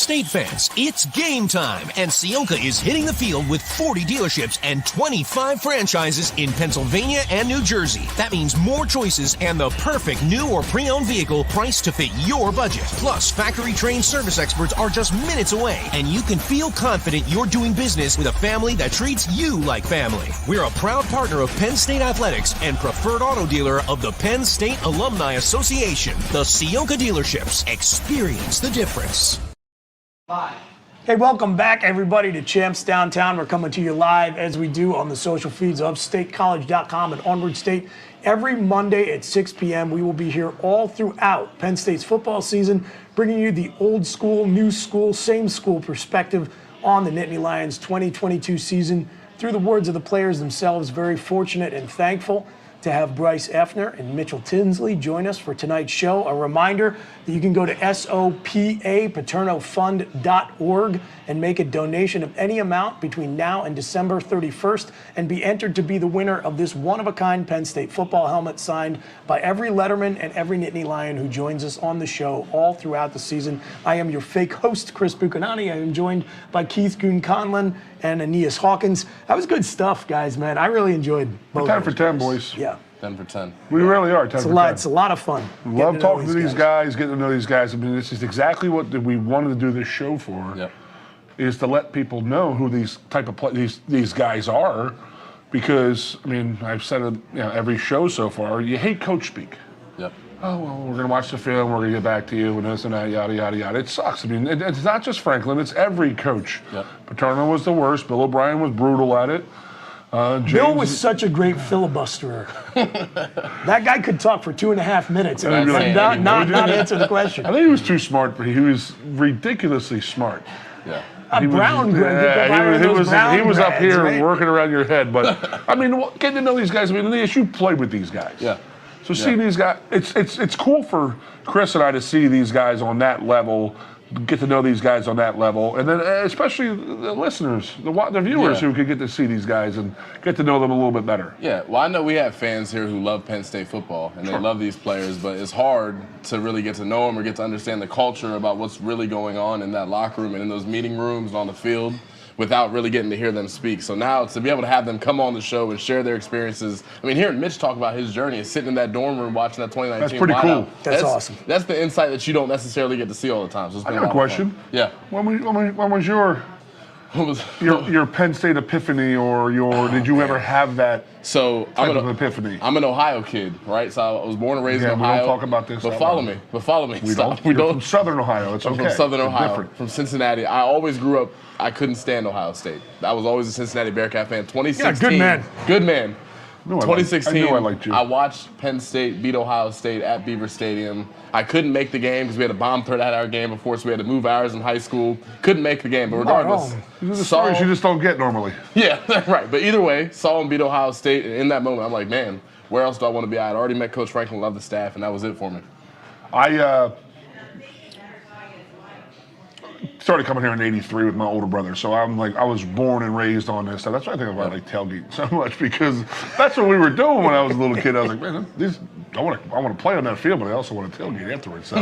State fans, it's game time, and Sionka is hitting the field with 40 dealerships and 25 franchises in Pennsylvania and New Jersey. That means more choices and the perfect new or pre-owned vehicle priced to fit your budget. Plus, factory-trained service experts are just minutes away, and you can feel confident you're doing business with a family that treats you like family. We're a proud partner of Penn State Athletics and preferred auto dealer of the Penn State Alumni Association. The Sionka dealerships. Experience the difference. Hey, welcome back, everybody, to Champs Downtown. We're coming to you live, as we do, on the social feeds of statecollege.com and Onward State. Every Monday at 6 p.m., we will be here all throughout Penn State's football season, bringing you the old school, new school, same school perspective on the Nittany Lions 2022 season. Through the words of the players themselves, very fortunate and thankful to have Bryce Effner and Mitchell Tinsley join us for tonight's show. A reminder that you can go to sopapaternofund.org and make a donation of any amount between now and December 31st and be entered to be the winner of this one-of-a-kind Penn State football helmet signed by every Letterman and every Nittany Lion who joins us on the show all throughout the season. I am your fake host, Chris Buchanani. I am joined by Keith Goon Conlon and Aeneas Hawkins. That was good stuff, guys, man. I really enjoyed both. 10 for 10, boys. Yeah. 10 for 10. We really are 10 for 10. It's a lot of fun. Love talking to these guys, getting to know these guys. I mean, this is exactly what we wanted to do this show for. Yep. Is to let people know who these type of these guys are, because I mean I've said it, every show so far. You hate coach speak. Yep. Oh well, we're gonna watch the film. We're gonna get back to you and this and that, yada yada yada. It sucks. I mean, it's not just Franklin. It's every coach. Yep. Paterno was the worst. Bill O'Brien was brutal at it. Bill was such a great filibusterer. That guy could talk for 2.5 minutes and not answer the question. I think he was too smart, but he was ridiculously smart. Yeah. He was up here working around your head. But I mean, getting to know these guys. I mean, Aeneas, you played with these guys. Yeah. So seeing these guys, it's cool for Chris and I to see these guys on that level, get to know these guys on that level, and then especially the listeners, the viewers who could get to see these guys and get to know them a little bit better. Yeah, well, I know we have fans here who love Penn State football, and they love these players, but it's hard to really get to know them or get to understand the culture about what's really going on in that locker room and in those meeting rooms and on the field without really getting to hear them speak. So now to be able to have them come on the show and share their experiences. I mean, hearing Mitch talk about his journey and sitting in that dorm room watching that 2019 That's pretty cool. That's awesome. That's the insight that you don't necessarily get to see all the time. So I got a question. Yeah. When was your Penn State epiphany, or did you ever have that type of epiphany? I'm an Ohio kid, right? So I was born and raised in Ohio. We don't talk about this. But follow me. We don't. You're from Southern Ohio. It's okay. I'm from Southern Ohio. Different. From Cincinnati. I always grew up. I couldn't stand Ohio State. I was always a Cincinnati Bearcat fan. 2016. Yeah, good man. Good man. 2016. I liked you. I watched Penn State beat Ohio State at Beaver Stadium. I couldn't make the game because we had a bomb threat at our game before, so we had to move ours in high school. Couldn't make the game, but regardless. These are the stories you just don't get normally. Yeah, right. But either way, saw him beat Ohio State, and in that moment, I'm like, man, where else do I want to be? I had already met Coach Franklin, loved the staff, and that was it for me. I started coming here in '83 with my older brother, so I was born and raised on this stuff. That's why I think about tailgating so much, because that's what we were doing when I was a little kid. I was like, man, I want to play on that field, but I also want to tailgate afterwards. So,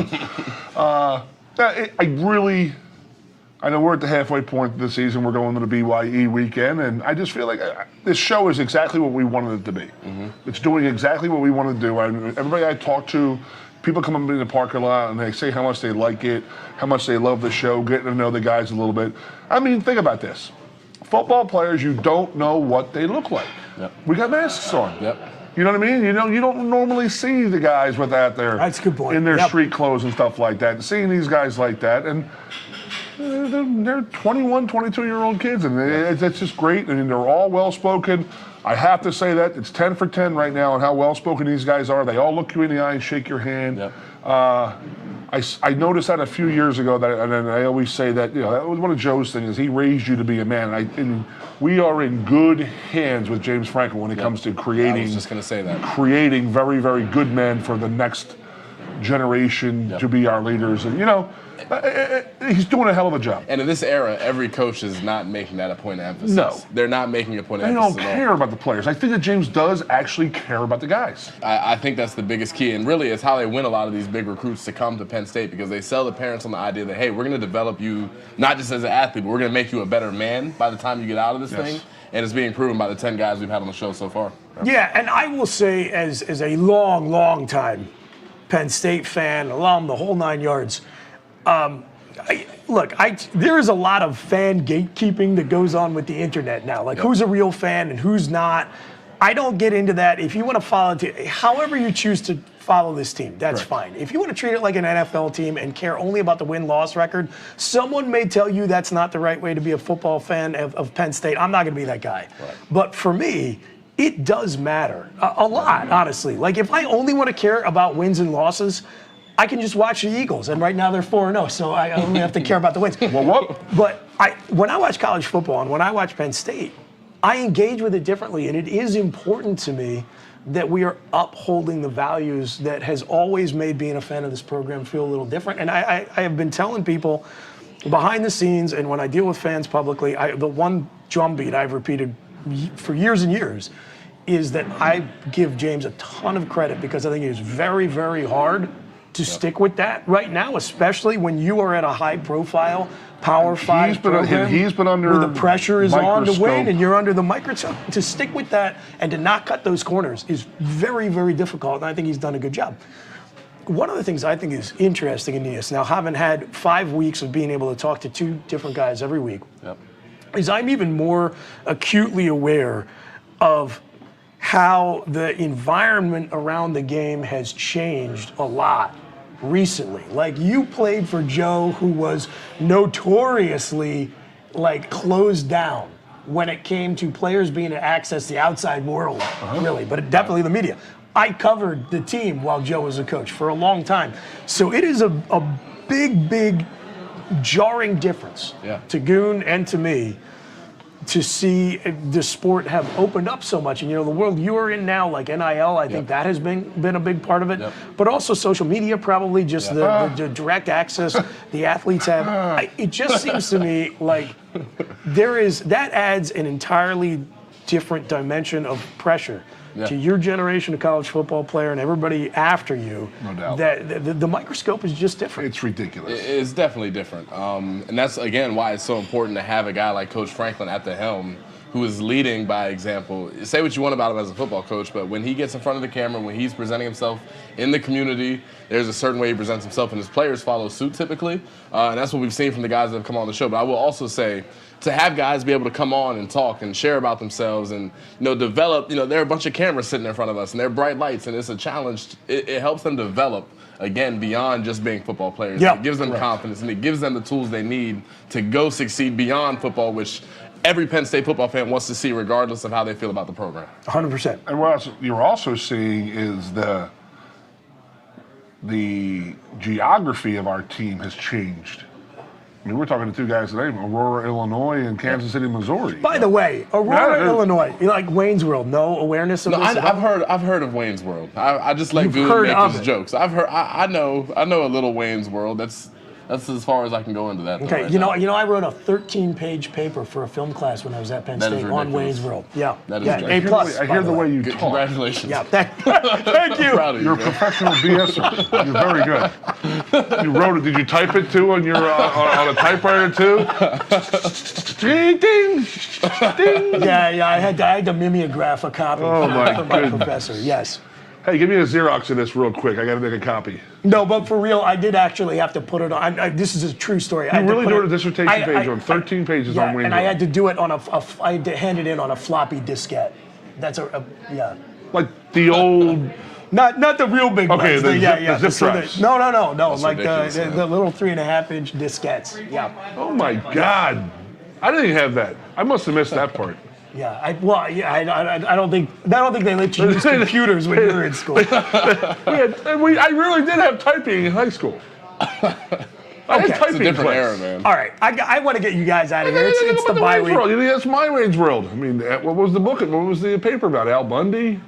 I know we're at the halfway point of the season. We're going to the BYE weekend, and I just feel like this show is exactly what we wanted it to be. Mm-hmm. It's doing exactly what we want to do. Everybody I talk to, people come up in the parking lot and they say how much they like it, how much they love the show, getting to know the guys a little bit. I mean, think about this. Football players, you don't know what they look like. Yep. We got masks on. Yep. You know what I mean? You don't normally see the guys with that there. That's a good point. In their street clothes and stuff like that. And seeing these guys like that, and they're 21, 22-year-old kids, and it's just great. I mean, they're all well-spoken. I have to say that. It's 10 for 10 right now on how well-spoken these guys are. They all look you in the eye and shake your hand. Yep. I noticed that a few years ago, and I always say that, that was one of Joe's things. He raised you to be a man. And we are in good hands with James Franklin when it comes to creating. I was just going to say that. Creating very, very good men for the next generation to be our leaders. And, he's doing a hell of a job. And in this era, every coach is not making that a point of emphasis. No. They're not making a point of They emphasis. don't care about the players. I think that James does actually care about the guys. I think that's the biggest key. And really, it's how they win a lot of these big recruits to come to Penn State, because they sell the parents on the idea that, hey, we're going to develop you not just as an athlete, but we're going to make you a better man by the time you get out of this thing. And it's being proven by the 10 guys we've had on the show so far. Yeah, and I will say, as a long time Penn State fan, alum, the whole 9 yards, there is a lot of fan gatekeeping that goes on with the internet now. Like, who's a real fan and who's not. I don't get into that. If you want to follow, however you choose to follow this team, that's fine. If you want to treat it like an NFL team and care only about the win-loss record, someone may tell you that's not the right way to be a football fan of Penn State. I'm not going to be that guy. Right. But for me, it does matter a lot, honestly. Like, if I only want to care about wins and losses, I can just watch the Eagles, and right now they're 4-0, so I only have to care about the wins. But when I watch college football and when I watch Penn State, I engage with it differently, and it is important to me that we are upholding the values that has always made being a fan of this program feel a little different. And I have been telling people behind the scenes, and when I deal with fans publicly, the one drumbeat I've repeated for years and years is that I give James a ton of credit, because I think it is very, very hard to stick with that right now, especially when you are at a high-profile Power 5 program. He's been under where the pressure is on to win, microscope. and you're under the microscope. To stick with that and to not cut those corners is very, very difficult, and I think he's done a good job. One of the things I think is interesting in Aeneas, now having had 5 weeks of being able to talk to 2 different guys every week, is I'm even more acutely aware of how the environment around the game has changed a lot recently. Like, you played for Joe, who was notoriously closed down when it came to players being able to access the outside world, really, but definitely the media. I covered the team while Joe was a coach for a long time. So it is a big jarring difference to Goon and to me to see the sport have opened up so much. And, the world you are in now, like NIL, I think that has been a big part of it. But also social media, probably just the direct access the athletes have. It just seems to me like that adds an entirely different dimension of pressure to your generation of college football player and everybody after you. No doubt. That the microscope is just different. It's ridiculous. It's definitely different. And that's, again, why it's so important to have a guy like Coach Franklin at the helm, who is leading by example. Say what you want about him as a football coach, but when he gets in front of the camera, when he's presenting himself in the community, there's a certain way he presents himself, and his players follow suit typically. And that's what we've seen from the guys that have come on the show. But I will also say, to have guys be able to come on and talk and share about themselves and develop, there are a bunch of cameras sitting in front of us and they're bright lights, and it's a challenge. It helps them develop, again, beyond just being football players. It gives them confidence, and it gives them the tools they need to go succeed beyond football, which every Penn State football fan wants to see, regardless of how they feel about the program. 100%. And what you're also seeing is the geography of our team has changed. I mean, we're talking to 2 guys today, Aurora, Illinois, and Kansas City, Missouri. By the way, Aurora, Illinois, like Wayne's World, no awareness of this? I've heard of Wayne's World. I just let Goon make his jokes. I know a little Wayne's World. That's as far as I can go into that. Okay, right now. I wrote a 13-page paper for a film class when I was at Penn State on Wayne's World. Yeah, that is A+. I hear the way you talk. Congratulations. Yeah, thank you. You're a professional BSer. You're very good. You wrote it. Did you type it too on your on a typewriter too? Ding, ding, ding. Yeah. I had to mimeograph a copy from my professor. Yes. Hey, give me a Xerox of this real quick. I got to make a copy. No, but for real, I did actually have to put it on. This is a true story. You really doing a dissertation page on 13 pages on Wayne's and I had to do it on I had to hand it in on a floppy diskette. That's like the old. Not the real big ones. Okay, the zip drives. No. Like the little 3.5-inch diskettes. Yeah. Oh my God, I didn't even have that. I must have missed that part. Yeah, I don't think they let you use computers when you were in school. I really did have typing in high school. I had typing it's a different era, man. All right, I want to get you guys out of here. It's the bye week. That's my Wayne's World. I mean, what was the book? What was the paper about? Al Bundy?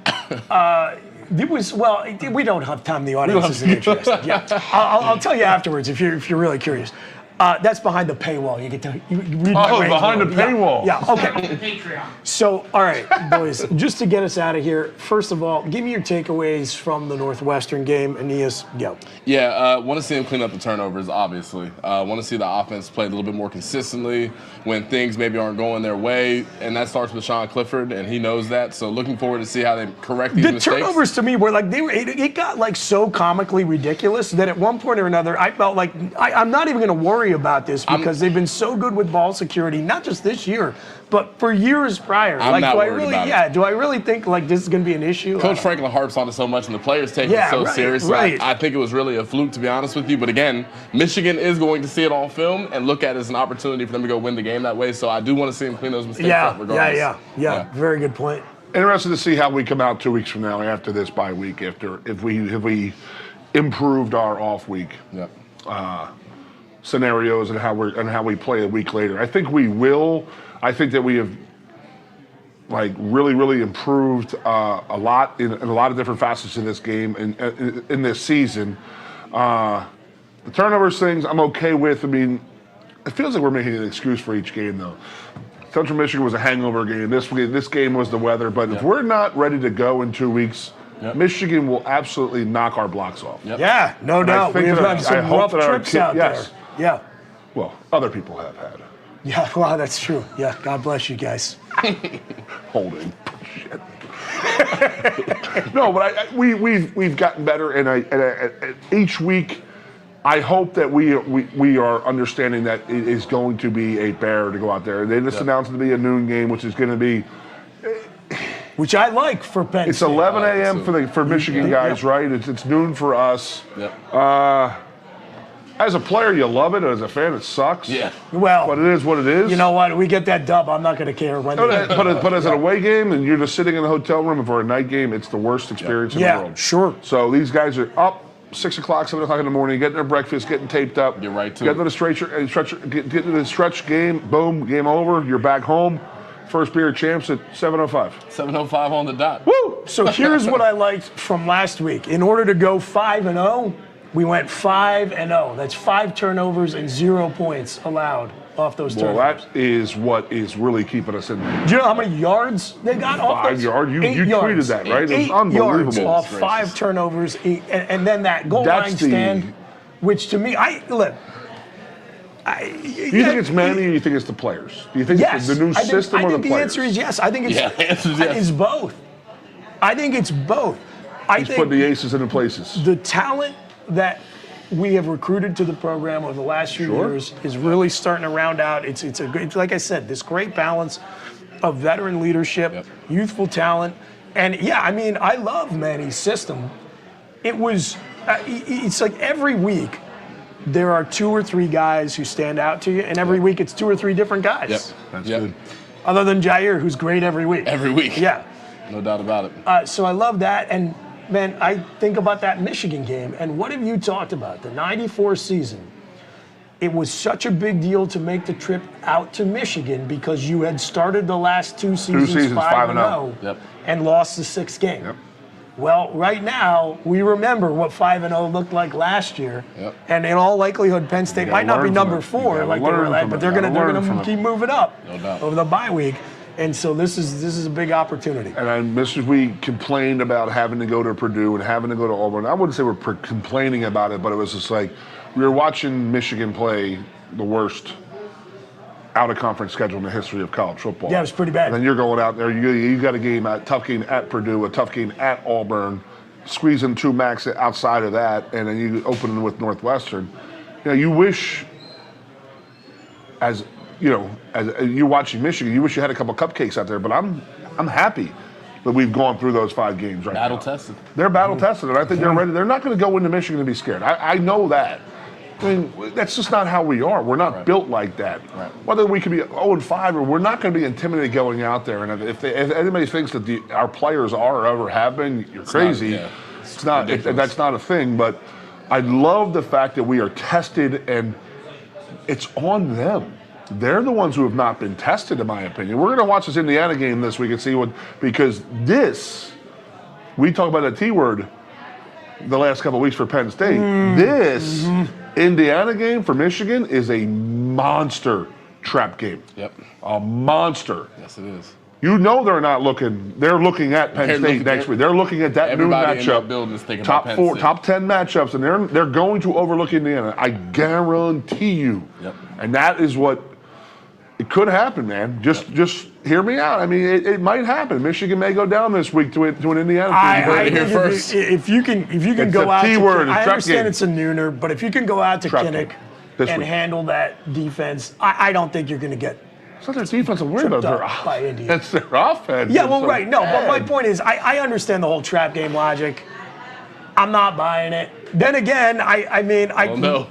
We don't have time. The audience isn't interested. Yeah, I'll tell you afterwards if you're really curious. That's behind the paywall. You get to read my range behind the paywall. Yeah. Okay. Patreon. So, all right, boys. Just to get us out of here, first of all, give me your takeaways from the Northwestern game. Aeneas, go. Yeah, want to see him clean up the turnovers, obviously. Want to see the offense play a little bit more consistently when things maybe aren't going their way, and that starts with Sean Clifford, and he knows that. So looking forward to see how they correct these mistakes. The turnovers to me were like it got like so comically ridiculous that at one point or another I felt like I'm not even going to worry about this because they've been so good with ball security, not just this year, but for years prior. I'm not worried about it. Do I really think like this is going to be an issue? Coach Franklin harps on it so much, and the players take it so seriously. Right. I think it was really a fluke, to be honest with you. But again, Michigan is going to see it on film and look at it as an opportunity for them to go win the game that way. So I do want to see him clean those mistakes up regardless. Yeah. Very good point. Interested to see how we come out 2 weeks from now after this bye week, if we improved our off week scenarios and how we play a week later. I think we will. I think that we have really improved a lot in a lot of different facets in this game and in this season. The turnovers things I'm okay with. I mean, it feels like we're making an excuse for each game though. Central Michigan was a hangover game. This game was the weather. But if we're not ready to go in 2 weeks, Michigan will absolutely knock our blocks off. Yeah, no doubt. We have had some rough trips out there. Yeah. Well, other people have had. Yeah, well, that's true. Yeah, God bless you guys. Holding. Shit. No, but we've gotten better, and each week, I hope that we are understanding that it is going to be a bear to go out there. They just announced it to be a noon game, which is going to be. Which I like for Penn State. It's 11 a.m. for Michigan guys, right? It's noon for us. Yep. As a player, you love it. As a fan, it sucks. Yeah. Well, but it is what it is. You know what? We get that dub. I'm not going to care. But as an away game, and you're just sitting in the hotel room, and for a night game, it's the worst experience in the world. Yeah, sure. So these guys are up 6 o'clock, 7 o'clock in the morning, getting their breakfast, getting taped up. You're right, too. Get to the stretch game, boom, game over. You're back home. First beer champs at 7:05. 7:05 on the dot. Woo! So here's what I liked from last week. In order to go 5-0, we went 5-0. That's 5 turnovers and 0 points allowed off those turnovers. Well, that is what is really keeping us in there. Do you know how many yards they got off those? 5 yards. You yards. tweeted that, right? Eight it was unbelievable. yards off 5 turnovers, and then that goal line stand, which to me, you think it's Manny or you think it's the players? Do you think it's the new system or the players? I think the answer is yes. I think it's both. I think it's both. He's putting the aces into places. The talent that we have recruited to the program over the last few years is really starting to round out. It's like I said, this great balance of veteran leadership, youthful talent, and I love Manny's system. It was, it's like every week there are 2 or 3 guys who stand out to you, and every week it's 2 or 3 different guys. That's good. Other than Jair, who's great every week. Every week. Yeah. No doubt about it. So I love that, and man, I think about that Michigan game, and what have you talked about? The '94 season. It was such a big deal to make the trip out to Michigan because you had started the last 2 seasons 5-0 and lost the 6th game. Yep. Well, right now, we remember what 5-0 looked like last year, and in all likelihood, Penn State might not be number 4 like they were like, but they're going to keep moving up over the bye week. And so this is a big opportunity. And we complained about having to go to Purdue and having to go to Auburn. I wouldn't say we're complaining about it, but it was just like we were watching Michigan play the worst out-of-conference schedule in the history of college football. Yeah, it was pretty bad. And then you're going out there, you got a tough game at Purdue, a tough game at Auburn, squeezing 2 max outside of that, and then you open with Northwestern. You wish, as you're watching Michigan, you wish you had a couple cupcakes out there, but I'm happy that we've gone through those 5 games right now. Battle tested. They're battle tested, and I think they're ready. They're not going to go into Michigan and be scared. I know that. I mean, that's just not how we are. We're not built like that. Right. Whether we could be 0-5 or we're not going to be intimidated going out there. And if anybody thinks that our players are or ever have been, you're crazy. It's not. That's not a thing. But I love the fact that we are tested, and it's on them. They're the ones who have not been tested, in my opinion. We're going to watch this Indiana game this week and see because this We talk about the T word the last couple of weeks for Penn State. This Indiana game for Michigan is a monster trap game. Yep. A monster. Yes, it is. You know they're not looking. They're looking at Penn State next week. They're looking at that noon Everybody in matchup. that building is thinking top about Penn State. top 10 matchups, and they're going to overlook Indiana. I guarantee you. Yep. And that is what it could happen, man. Just hear me out. I mean, it might happen. Michigan may go down this week to an Indiana team. I think if you can go out to T-word, I understand game. it's a nooner, but if you can go out to Kinnick and handle that defense, I don't think you're going to get. It's not their defense I'm worried about. It's their offense. Yeah, well, right. No, but my point is, I understand the whole trap game logic. I'm not buying it. Then again, I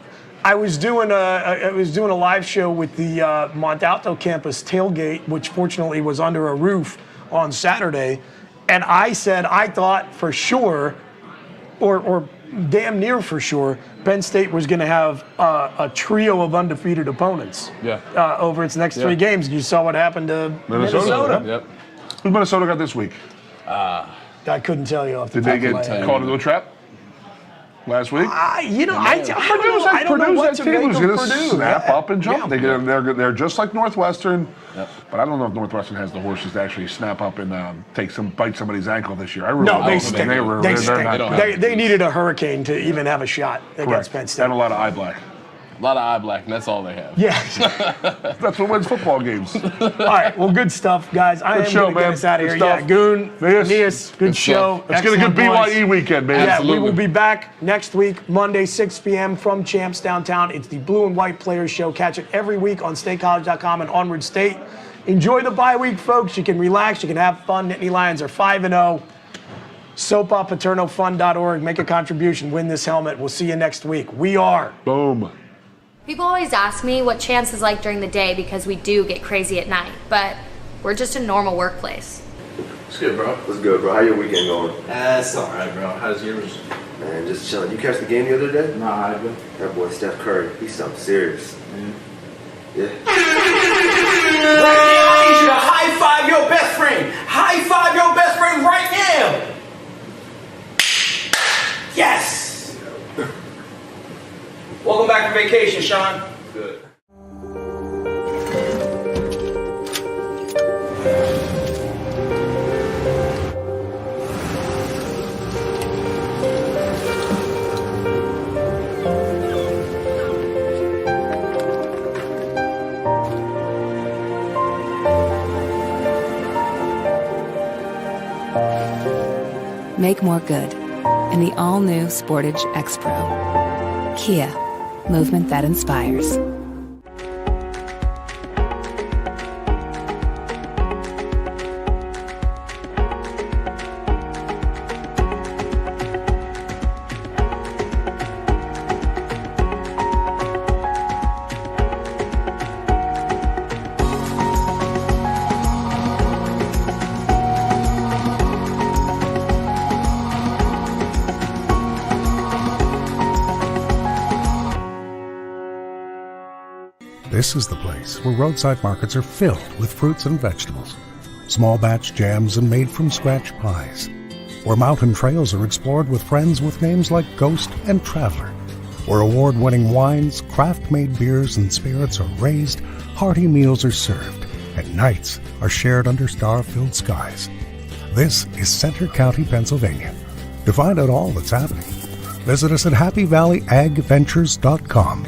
was doing a live show with the Montalto campus tailgate, which fortunately was under a roof on Saturday, and I said I thought for sure, or damn near for sure, Penn State was going to have a trio of undefeated opponents over its next 3 games. You saw what happened to Minnesota. Yep. Who's Minnesota got this week? I couldn't tell you off the Did top they of my get head. caught into a trap last week? I don't know what Purdue's to that team make was of going to Purdue. snap up and jump. Yeah. They're just like Northwestern, but I don't know if Northwestern has the horses to actually snap up and bite somebody's ankle this year. They stink. They needed a hurricane to even have a shot against Penn State. And a lot of eye black. A lot of eye black, and that's all they have. Yeah. That's what wins football games. All right, well, good stuff, guys. I am going to get us out of here. Good stuff. Yeah, Goon, Aeneas, good show. Let's get a good BYE weekend, man. Yeah, we will be back next week, Monday, 6 p.m. from Champs Downtown. It's the Blue and White Players Show. Catch it every week on statecollege.com and Onward State. Enjoy the bye week, folks. You can relax. You can have fun. Nittany Lions are 5-0. SopaPaternofund.org. Make a contribution. Win this helmet. We'll see you next week. We are. Boom. People always ask me what chance is like during the day because we do get crazy at night, but we're just a normal workplace. It's good, bro. What's good, bro? How your weekend going? It's all right, bro. How's yours? Man, just chilling. You catch the game the other day? Nah, I didn't. That boy Steph Curry, he's something serious. Yeah. Right now, I need you to high five your best friend. High five your best friend right now. Yes. Welcome back from vacation, Sean. Good. Make more good in the all-new Sportage X-Pro. Kia, movement that inspires. This is the place where roadside markets are filled with fruits and vegetables, small batch jams and made from scratch pies, where mountain trails are explored with friends with names like Ghost and Traveler, where award-winning wines, craft-made beers, and spirits are raised, hearty meals are served, and nights are shared under star-filled skies. This is Center County, Pennsylvania. To find out all that's happening, visit us at happyvalleyagventures.com.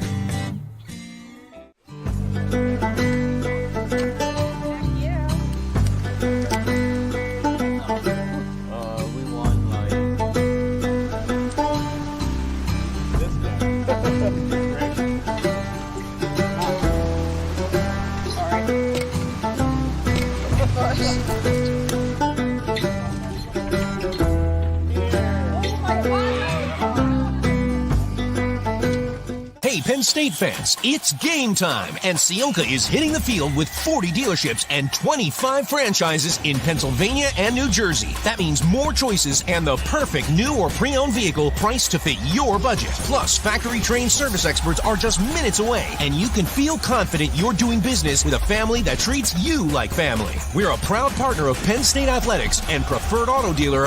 Hey, Penn State fans, it's game time, and Ciolka is hitting the field with 40 dealerships and 25 franchises in Pennsylvania and New Jersey. That means more choices and the perfect new or pre-owned vehicle priced to fit your budget. Plus, factory-trained service experts are just minutes away, and you can feel confident you're doing business with a family that treats you like family. We're a proud partner of Penn State Athletics and preferred auto dealer